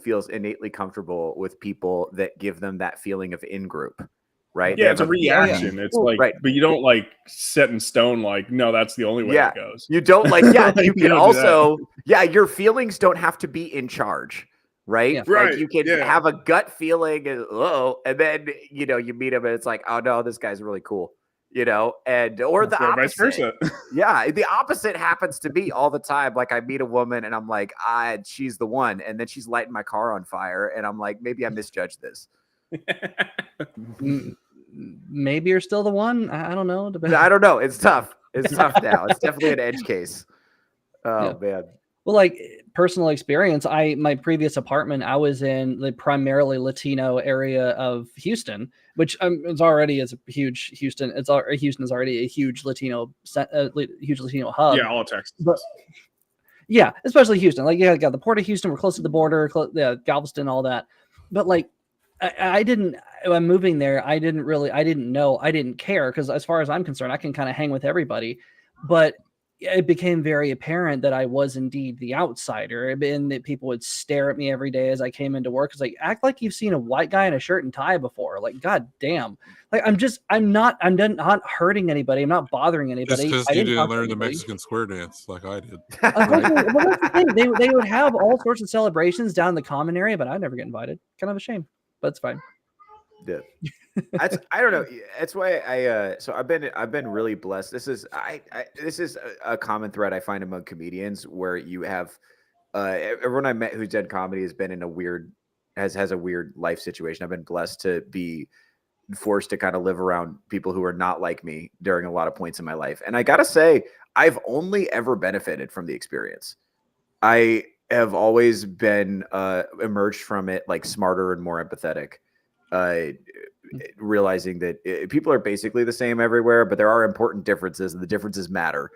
feels innately comfortable with people that give them that feeling of in-group. right? Yeah, it's a reaction. It's like, right. But you don't like set in stone like, no, that's the only way it goes. You don't like, you can also, your feelings don't have to be in charge, right? Yeah. Like you can have a gut feeling, and then you meet him and it's like, oh no, this guy's really cool, and or the opposite. Vice versa. Yeah, the opposite happens to me all the time. Like I meet a woman and I'm like, she's the one, and then she's lighting my car on fire, and I'm like, maybe I misjudged this. Maybe you're still the one. I don't know. I don't know. It's tough. It's tough now. It's definitely an edge case. Oh man. Well, like personal experience, my previous apartment, I was in the primarily Latino area of Houston, which is already is a huge Houston. Houston is already a huge Latino hub. Yeah, all Texas. But, yeah, especially Houston. Like got the Port of Houston. We're close to the border. Galveston, all that. But like, I didn't. I'm moving there. I didn't know. I didn't care because as far as I'm concerned, I can kind of hang with everybody. But it became very apparent that I was indeed the outsider, and that people would stare at me every day as I came into work. It's like, act like you've seen a white guy in a shirt and tie before. Like, God damn. Like, I'm not hurting anybody. I'm not bothering anybody. Just because you didn't learn the Mexican square dance like I did. Well, that's the thing. They would have all sorts of celebrations down in the common area, but I'd never get invited. Kind of a shame, but it's fine. Yeah. I don't know. That's why I've been really blessed. This is a common thread I find among comedians, where you have everyone I met who's done comedy has been in has a weird life situation. I've been blessed to be forced to kind of live around people who are not like me during a lot of points in my life. And I gotta say, I've only ever benefited from the experience. I have always been emerged from it like smarter and more empathetic. Realizing that people are basically the same everywhere, but there are important differences, and the differences matter.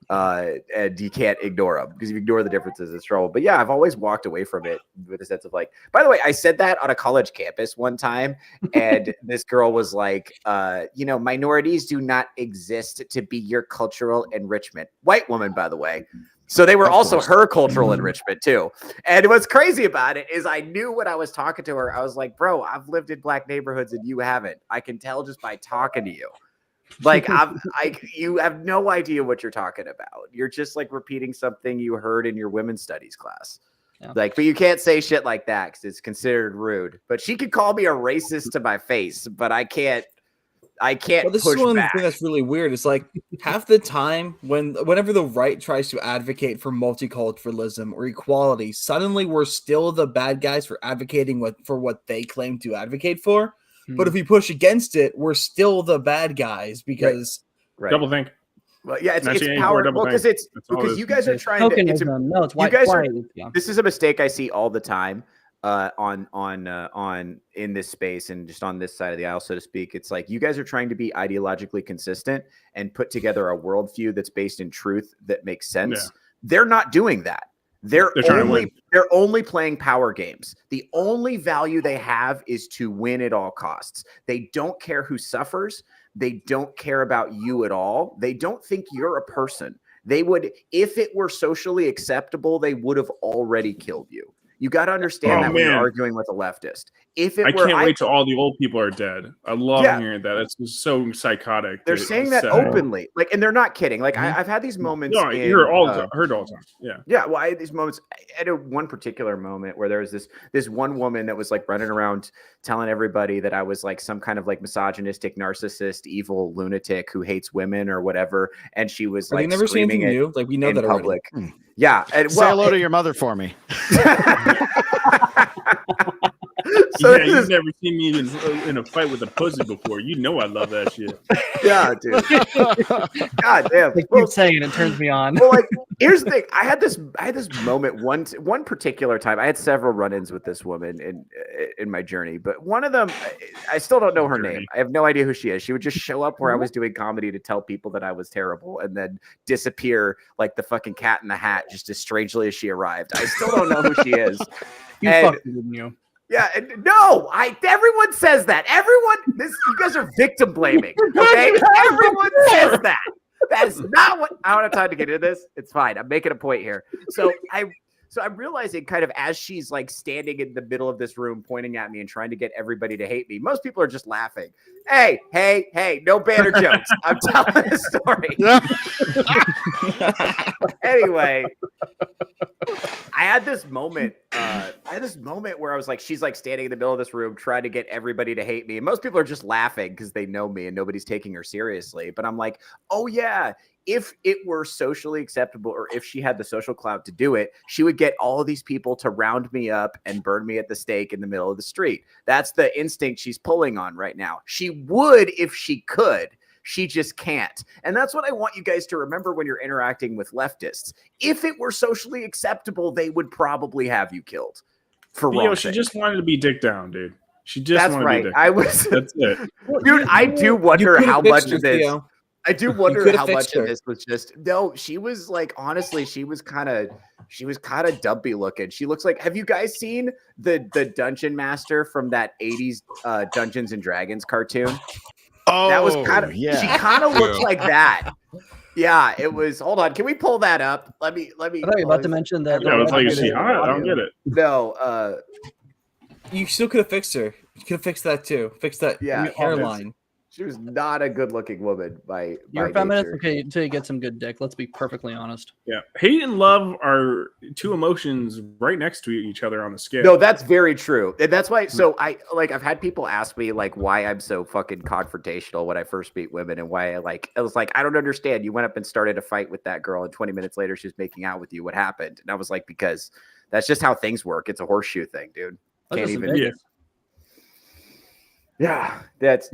And you can't ignore them, because if you ignore the differences, it's trouble. But yeah, I've always walked away from it with a sense of like, by the way, I said that on a college campus one time, and this girl was like, minorities do not exist to be your cultural enrichment. White woman, by the way. So they were also her cultural enrichment too. And what's crazy about it is I knew when I was talking to her, I was like, bro, I've lived in black neighborhoods and you haven't. I can tell just by talking to you. Like you have no idea what you're talking about. You're just like repeating something you heard in your women's studies class. Yeah. Like, but you can't say shit like that because it's considered rude. But she could call me a racist to my face, but I can't. Well, this push is one back. thing that's really weird. It's like half the time whenever the right tries to advocate for multiculturalism or equality, suddenly we're still the bad guys for advocating for what they claim to advocate for. Hmm. But if we push against it, we're still the bad guys because double think. Well, yeah, it's power. Well, because you guys are trying to. It's white. This is a mistake I see all the time. On in this space and just on this side of the aisle, so to speak. It's like you guys are trying to be ideologically consistent and put together a worldview that's based in truth that makes sense. Yeah. They're not doing that. They're only playing power games. The only value they have is to win at all costs. They don't care who suffers. They don't care about you at all. They don't think you're a person. They would, if it were socially acceptable, they would have already killed you. You got to understand that when you're arguing with a leftist. I can't wait till all the old people are dead. I love hearing that. It's just so psychotic. They're saying that openly, like, and they're not kidding. Like, I've had these moments. No, heard all the time. Yeah. Yeah. Well, I had these moments. I had one particular moment where there was this one woman that was like running around telling everybody that I was like some kind of like misogynistic, narcissist, evil lunatic who hates women or whatever. And she was like, never seen anything new. Like, we know that public. Yeah. And, say hello to your mother for me. So you've never seen me in a fight with a pussy before. You know I love that shit. Yeah, dude. God damn. I keep saying it turns me on. Well, like, here's the thing. I had this moment one particular time. I had several run-ins with this woman in my journey, but one of them, I still don't know her name. I have no idea who she is. She would just show up where I was doing comedy to tell people that I was terrible and then disappear like the fucking Cat in the Hat, just as strangely as she arrived. I still don't know who she is. You fucking didn't you? Yeah, no, everyone says that. You guys are victim blaming. Okay, everyone says that. That is not what I don't have time to get into this. It's fine. I'm making a point here. So So I'm realizing kind of as she's like standing in the middle of this room, pointing at me and trying to get everybody to hate me. Most people are just laughing. Hey, no banner jokes. I'm telling a story. Anyway, I had this moment where I was like, she's like standing in the middle of this room trying to get everybody to hate me. And most people are just laughing because they know me and nobody's taking her seriously. But I'm like, oh yeah, if it were socially acceptable or if she had the social clout to do it, she would get all of these people to round me up and burn me at the stake in the middle of the street. That's the instinct she's pulling on right now. She would if she could. She just can't. And that's what I want you guys to remember when you're interacting with leftists. If it were socially acceptable, they would probably have you killed. For Theo, she just wanted to be dick down, dude. She just That's wanted right. to be dick I was That's it. Dude, I do wonder how much of this Theo. I do wonder how much of this was just no. She was like, honestly, she was kind of dumpy looking. She looks like. Have you guys seen the Dungeon Master from that '80s Dungeons and Dragons cartoon? Oh, That was kind of. yeah. She kind of looked like that. Yeah, it was. Hold on, can we pull that up? Let me. I thought you were about to mention that. Yeah, it's like, is she hot? I don't get it. No. You still could have fixed her. You could have fixed that too. Fix that hairline. She was not a good-looking woman by You're a feminist until you get some good dick. Let's be perfectly honest. Yeah, hate and love are two emotions right next to each other on the scale. No, that's very true. And that's why. So I've had people ask me like why I'm so fucking confrontational when I first meet women and why I was like, I don't understand. You went up and started a fight with that girl and 20 minutes later she was making out with you. What happened? And I was like, because that's just how things work. It's a horseshoe thing, dude. Can't even. Yeah, that's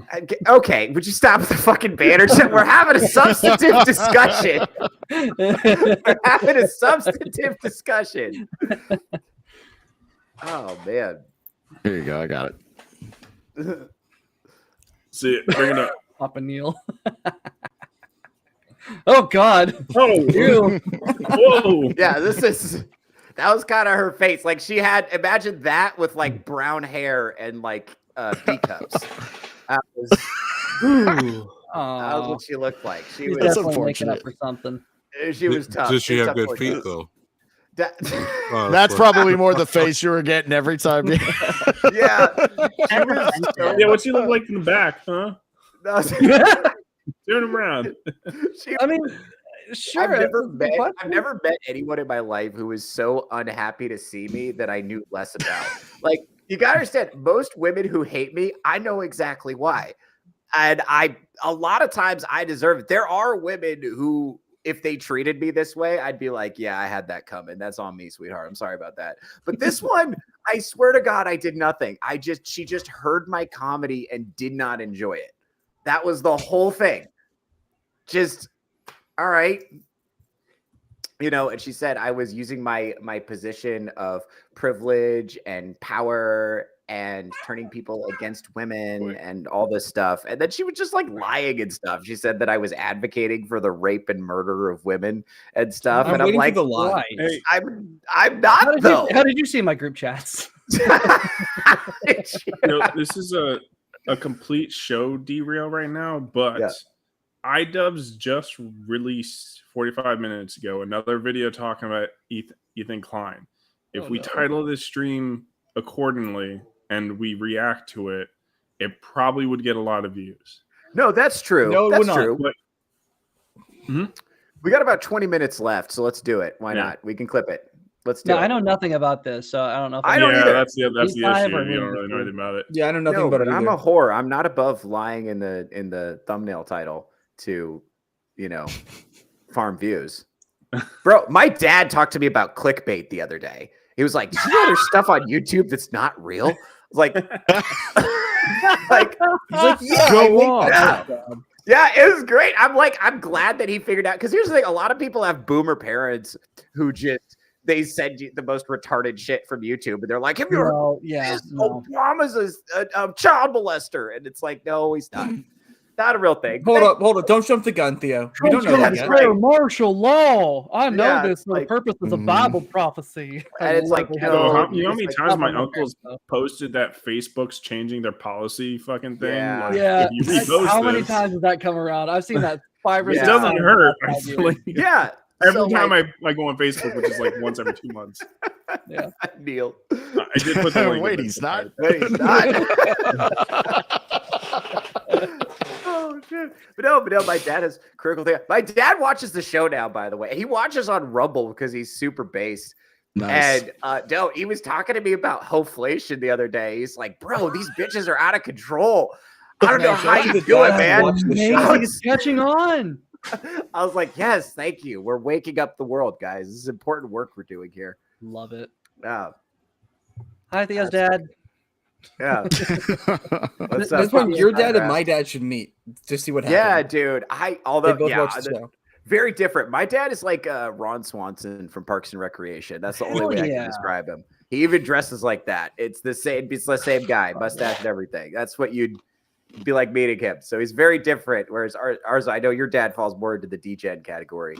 okay. Would you stop with the fucking banner? We're having a substantive discussion. We're having a substantive discussion. Oh man. Here you go. I got it. See it. Bring it up. Papa Neil. Oh God. Oh, Ew. Whoa. Yeah, that was kind of her face. Like she had, imagine that with like brown hair and like B cups. That was what she looked like. She He's was definitely making up for something. She was tough. Does she have good Tough feet looking. though? That's probably more the face you were getting every time. Yeah. Yeah, what she look like in the back, huh? No, Turn him around. I mean, sure. I've never met anyone in my life who was so unhappy to see me that I knew less about. Like, you gotta understand, most women who hate me, I know exactly why. And a lot of times I deserve it. There are women who, if they treated me this way, I'd be like, yeah, I had that coming. That's on me, sweetheart. I'm sorry about that. But this one, I swear to God, I did nothing. She just heard my comedy and did not enjoy it. That was the whole thing. Just, all right. You know, and she said I was using my position of privilege and power and turning people against women and all this stuff. And then she was just like lying and stuff. She said that I was advocating for the rape and murder of women and stuff. I'm and I'm like, the lie. Hey, I'm not though. How did you see my group chats? This is a complete show derail right now, but Yeah. iDubbbz just released 45 minutes ago another video talking about Ethan Klein. If we title this stream accordingly and we react to it, it probably would get a lot of views. No, that's true. No, it that's would not. true. But, We got about 20 minutes left, so let's do it. Why not? We can clip it. Let's do No, it. I know nothing about this, so I don't know. If I don't either. That's the issue. You live or don't who? really know anything about it. Yeah, I know nothing No, about but it I'm either. a whore. I'm not above lying in the thumbnail title to, farm views. Bro, my dad talked to me about clickbait the other day. He was like, "Do you know there's stuff on YouTube that's not real?" I was like, He's like, yeah, Go on. Yeah, it was great. I'm glad that he figured out, because here's the thing: a lot of people have boomer parents who they send you the most retarded shit from YouTube, and they're like, "Have you heard Obama's a child molester?" And it's like, no, he's not. Not a real thing. Hold up. Don't jump the gun, Theo. We don't know that yet. right. Martial law. I know Yeah, this for the purpose of the Bible prophecy. And it's like, You know how many it's times my like, uncles posted that Facebook's changing their policy fucking thing? Yeah. Like, Yeah. if you repost How many this, times has that come around? I've seen that 5 or it 6 doesn't times. hurt. I feel like Yeah. Every time I go on Facebook, which is like once every 2 months. Yeah. Neil. I did put the link. Wait, he's not. Wait, he's not. Oh shit! But no, my dad is critical thing. My dad watches the show now. By the way, he watches on Rumble because he's super based. Nice. And no, he was talking to me about hoflation the other day. He's like, "Bro, these bitches are out of control. I don't know how you do it, man." He's catching on. I was like, "Yes, thank you. We're waking up the world, guys. This is important work we're doing here." Love it. Yeah. Hi, Theo's dad. Yeah. That's when your dad and my dad should meet to see what happens. Yeah, dude. Although They both watch the show. Very different. My dad is like Ron Swanson from Parks and Recreation. That's the only way I can describe him. He even dresses like that. It's the same guy, mustache and everything. That's what you'd be like meeting him. So he's very different. Whereas ours, I know your dad falls more into the D-Gen category.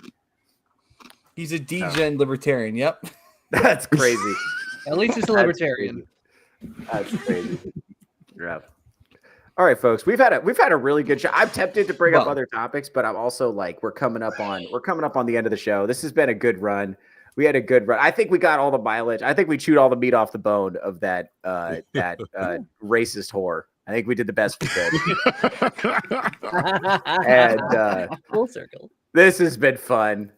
He's a D-Gen libertarian. Yep. That's crazy. At least he's a libertarian. That's crazy. Yeah. All right, folks. We've had a really good show. I'm tempted to bring up other topics, but I'm also like we're coming up on the end of the show. This has been a good run. We had a good run. I think we got all the mileage. I think we chewed all the meat off the bone of that racist whore. I think we did the best we could. And full circle. This has been fun.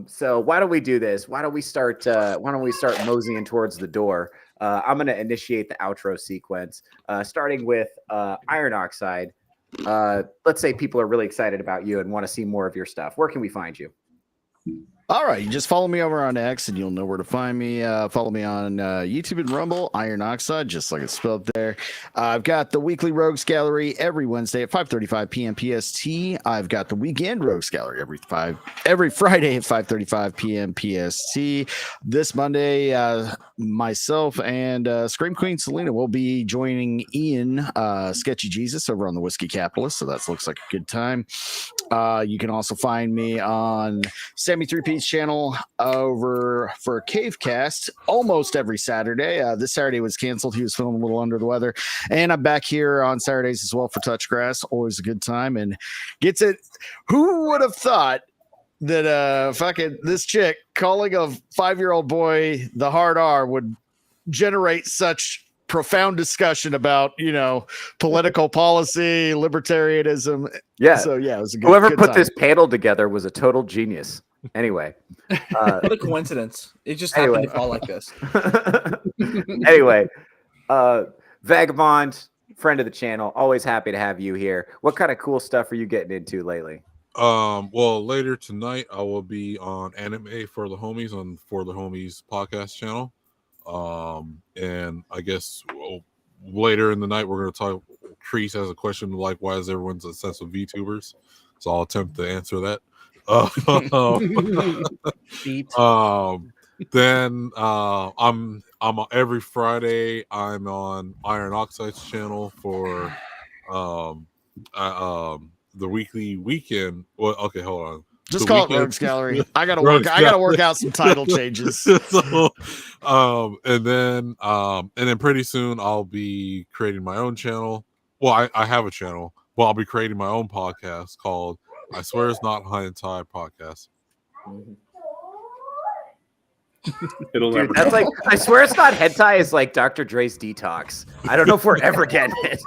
So why don't we do this? Why don't we start moseying towards the door? I'm going to initiate the outro sequence, starting with Iron Oxide. Let's say people are really excited about you and want to see more of your stuff. Where can we find you? All right, you just follow me over on X and you'll know where to find me. Follow me on YouTube and Rumble, Iron Oxide, just like it's spelled there. I've got the weekly Rogues Gallery every Wednesday at 5:35 p.m. PST. I've got the weekend Rogues Gallery every Friday at 5:35 p.m. PST. This Monday, myself and Scream Queen Selena will be joining Ian Sketchy Jesus over on the Whiskey Capitalist, so that looks like a good time. You can also find me on Sammy 3P's channel over for Cavecast almost every Saturday. This Saturday was canceled. He was feeling a little under the weather. And I'm back here on Saturdays as well for Touch Grass. Always a good time. And gets it. Who would have thought that fucking this chick calling a 5-year-old boy the hard R would generate such profound discussion about, political policy, libertarianism. Yeah. So yeah, it was a good. Whoever good put time. this panel together was a total genius. Anyway, what a coincidence! It just happened to fall like this. Anyway, Vagabond, friend of the channel, always happy to have you here. What kind of cool stuff are you getting into lately? Well, later tonight I will be on Anime for the Homies on For the Homies podcast channel. And I guess later in the night we're going to talk. Crease has a question like, why is everyone's obsessed with VTubers? So I'll attempt to answer that. Then I'm every Friday I'm on Iron Oxide's channel for the weekly weekend. Well, okay, hold on. Just call it Rogues Gallery. I gotta work out some title changes. So, and then pretty soon I'll be creating my own channel. Well, I have a channel. Well, I'll be creating my own podcast called I Swear It's Not Hentai Podcast. Dude, that's like, I swear it's not hentai is like Dr. Dre's Detox. I don't know if we're ever getting it.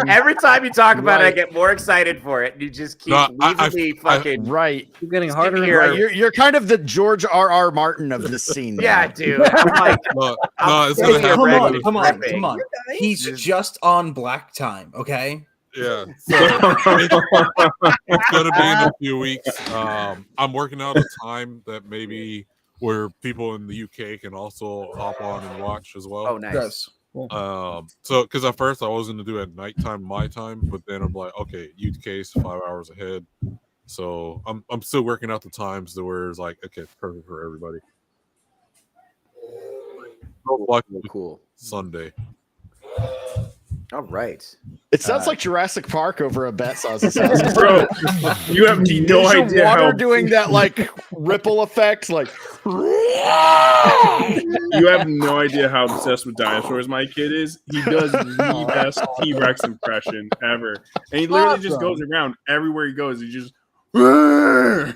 Every time you talk about it, I get more excited for it. You just keep leaving me fucking right. You're getting harder. Right. You're kind of the George R.R. Martin of this scene. Yeah, dude. I'm like, come on. He's just on Black Time, okay? Yeah, so it's gonna be in a few weeks. I'm working out a time that maybe where people in the UK can also hop on and watch as well. Oh, nice. Yes. So because at first I was gonna do it at nighttime, my time, but then I'm like, okay, UK's 5 hours ahead. So I'm still working out the times to where it's like, okay, it's perfect for everybody. Cool. Sunday. All right. It sounds like Jurassic Park over at Bat Sauce's house. Bro, you have no idea water how doing that like ripple effect, like you have no idea how obsessed with dinosaurs my kid is. He does the best T-Rex impression ever, and he literally just goes around everywhere he goes. He just Yeah.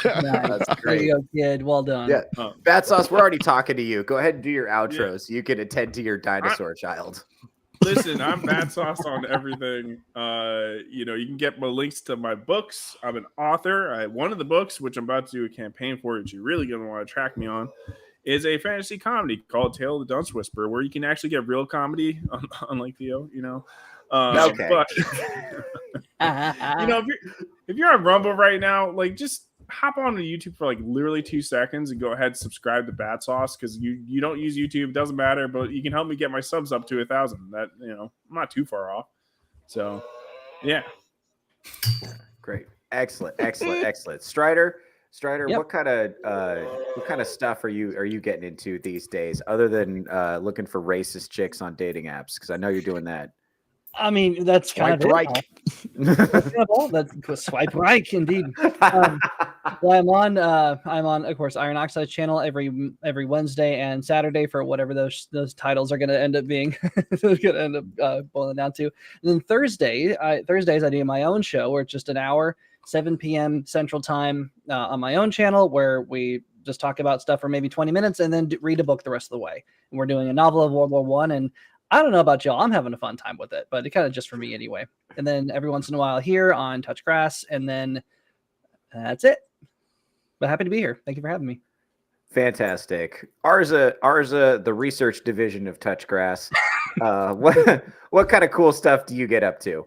Nice. That's There great. you go, kid. Well done. Yeah, Bad Sauce, we're already talking to you. Go ahead and do your outro so you can attend to your dinosaur child. Listen, I'm Bad Sauce on everything. You can get my links to my books. I'm an author. One of the books, which I'm about to do a campaign for, which you're really going to want to track me on, is a fantasy comedy called Tale of the Dunce Whisperer, where you can actually get real comedy, unlike Theo, Okay. But if you're on Rumble right now, like just hop on to YouTube for like literally 2 seconds and go ahead and subscribe to Bad Sauce, because you don't use YouTube, it doesn't matter, but you can help me get my subs up to 1,000. That I'm not too far off. So yeah. Great. Excellent. Strider, Yep. what kind of stuff are you getting into these days, other than looking for racist chicks on dating apps? Because I know you're doing that. I mean, that's kind of Right. That's swipe right, indeed. Well, I'm on, of course, Iron Oxide channel every Wednesday and Saturday for whatever those titles are going to end up being. Going to end up boiling down to. And then Thursdays I do my own show, where it's just an hour, 7 p.m. Central Time on my own channel, where we just talk about stuff for maybe 20 minutes and then read a book the rest of the way. And we're doing a novel of World War One, and I don't know about y'all, I'm having a fun time with it, but it kind of just for me anyway. And then every once in a while here on Touch Grass, and then that's it. But happy to be here. Thank you for having me. Fantastic. Arza, the research division of Touch Grass. What kind of cool stuff do you get up to?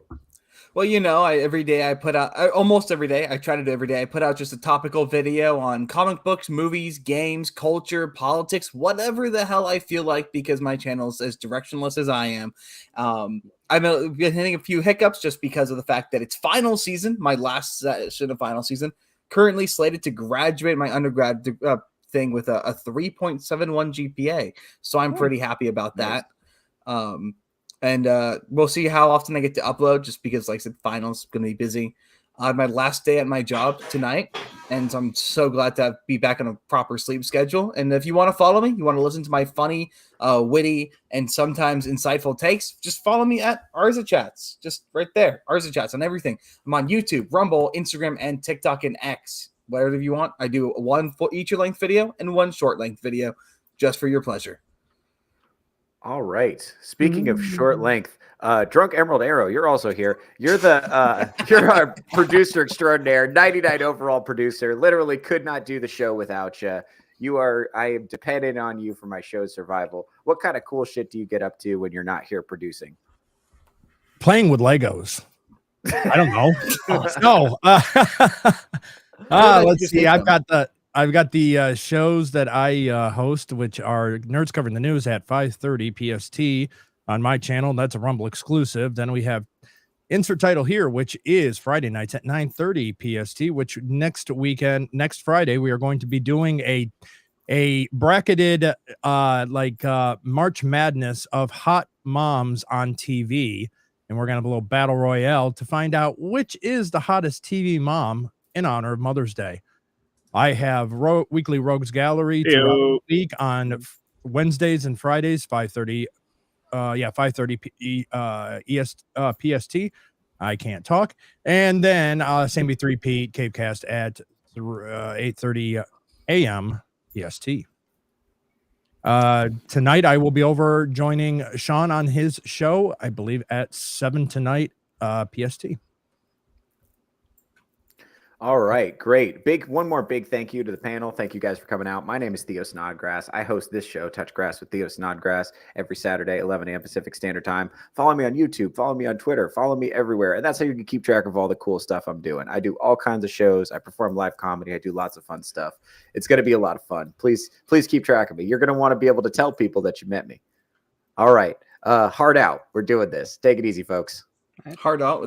Well, every day I put out, almost every day, I try to do every day, I put out just a topical video on comic books, movies, games, culture, politics, whatever the hell I feel like, because my channel is as directionless as I am. I've been hitting a few hiccups just because of the fact that it's final season, my last session of final season, currently slated to graduate my undergrad thing with a 3.71 GPA. So I'm pretty happy about that. And we'll see how often I get to upload, just because, like I said, finals going to be busy. My last day at my job tonight, and I'm so glad to be back on a proper sleep schedule. And if you want to follow me, you want to listen to my funny, witty, and sometimes insightful takes, just follow me at Arza Chats, just right there, Arza Chats on everything. I'm on YouTube, Rumble, Instagram, and TikTok and X. Whatever you want, I do one feature-length video and one short-length video, just for your pleasure. All right. Speaking of short length, Drunk Emerald Arrow, you're also here. You're you're our producer extraordinaire, 99 overall producer. Literally could not do the show without you. I am dependent on you for my show's survival. What kind of cool shit do you get up to when you're not here producing? Playing with Legos. I don't know. Let's see. I've got the shows that I host, which are Nerds Covering the News at 5:30 PST on my channel. That's a Rumble exclusive. Then we have Insert Title Here, which is Friday nights at 9:30 PST, which next Friday, we are going to be doing a bracketed March Madness of hot moms on TV. And we're going to have a little battle royale to find out which is the hottest TV mom in honor of Mother's Day. I have weekly Rogues Gallery throughout the week on Wednesdays and Fridays, 5:30 PST. I can't talk. And then same with 3P Capecast at 8:30 a.m. PST. Tonight I will be over joining Sean on his show, I believe at 7 tonight, PST. All right, great. One more big thank you to the panel. Thank you guys for coming out. My name is Theo Snodgrass. I host this show, Touch Grass with Theo Snodgrass, every Saturday, 11 a.m. Pacific Standard Time. Follow me on YouTube, follow me on Twitter, follow me everywhere. And that's how you can keep track of all the cool stuff I'm doing. I do all kinds of shows. I perform live comedy. I do lots of fun stuff. It's going to be a lot of fun. Please keep track of me. You're going to want to be able to tell people that you met me. All right. Hard out. We're doing this. Take it easy, folks. Hard out.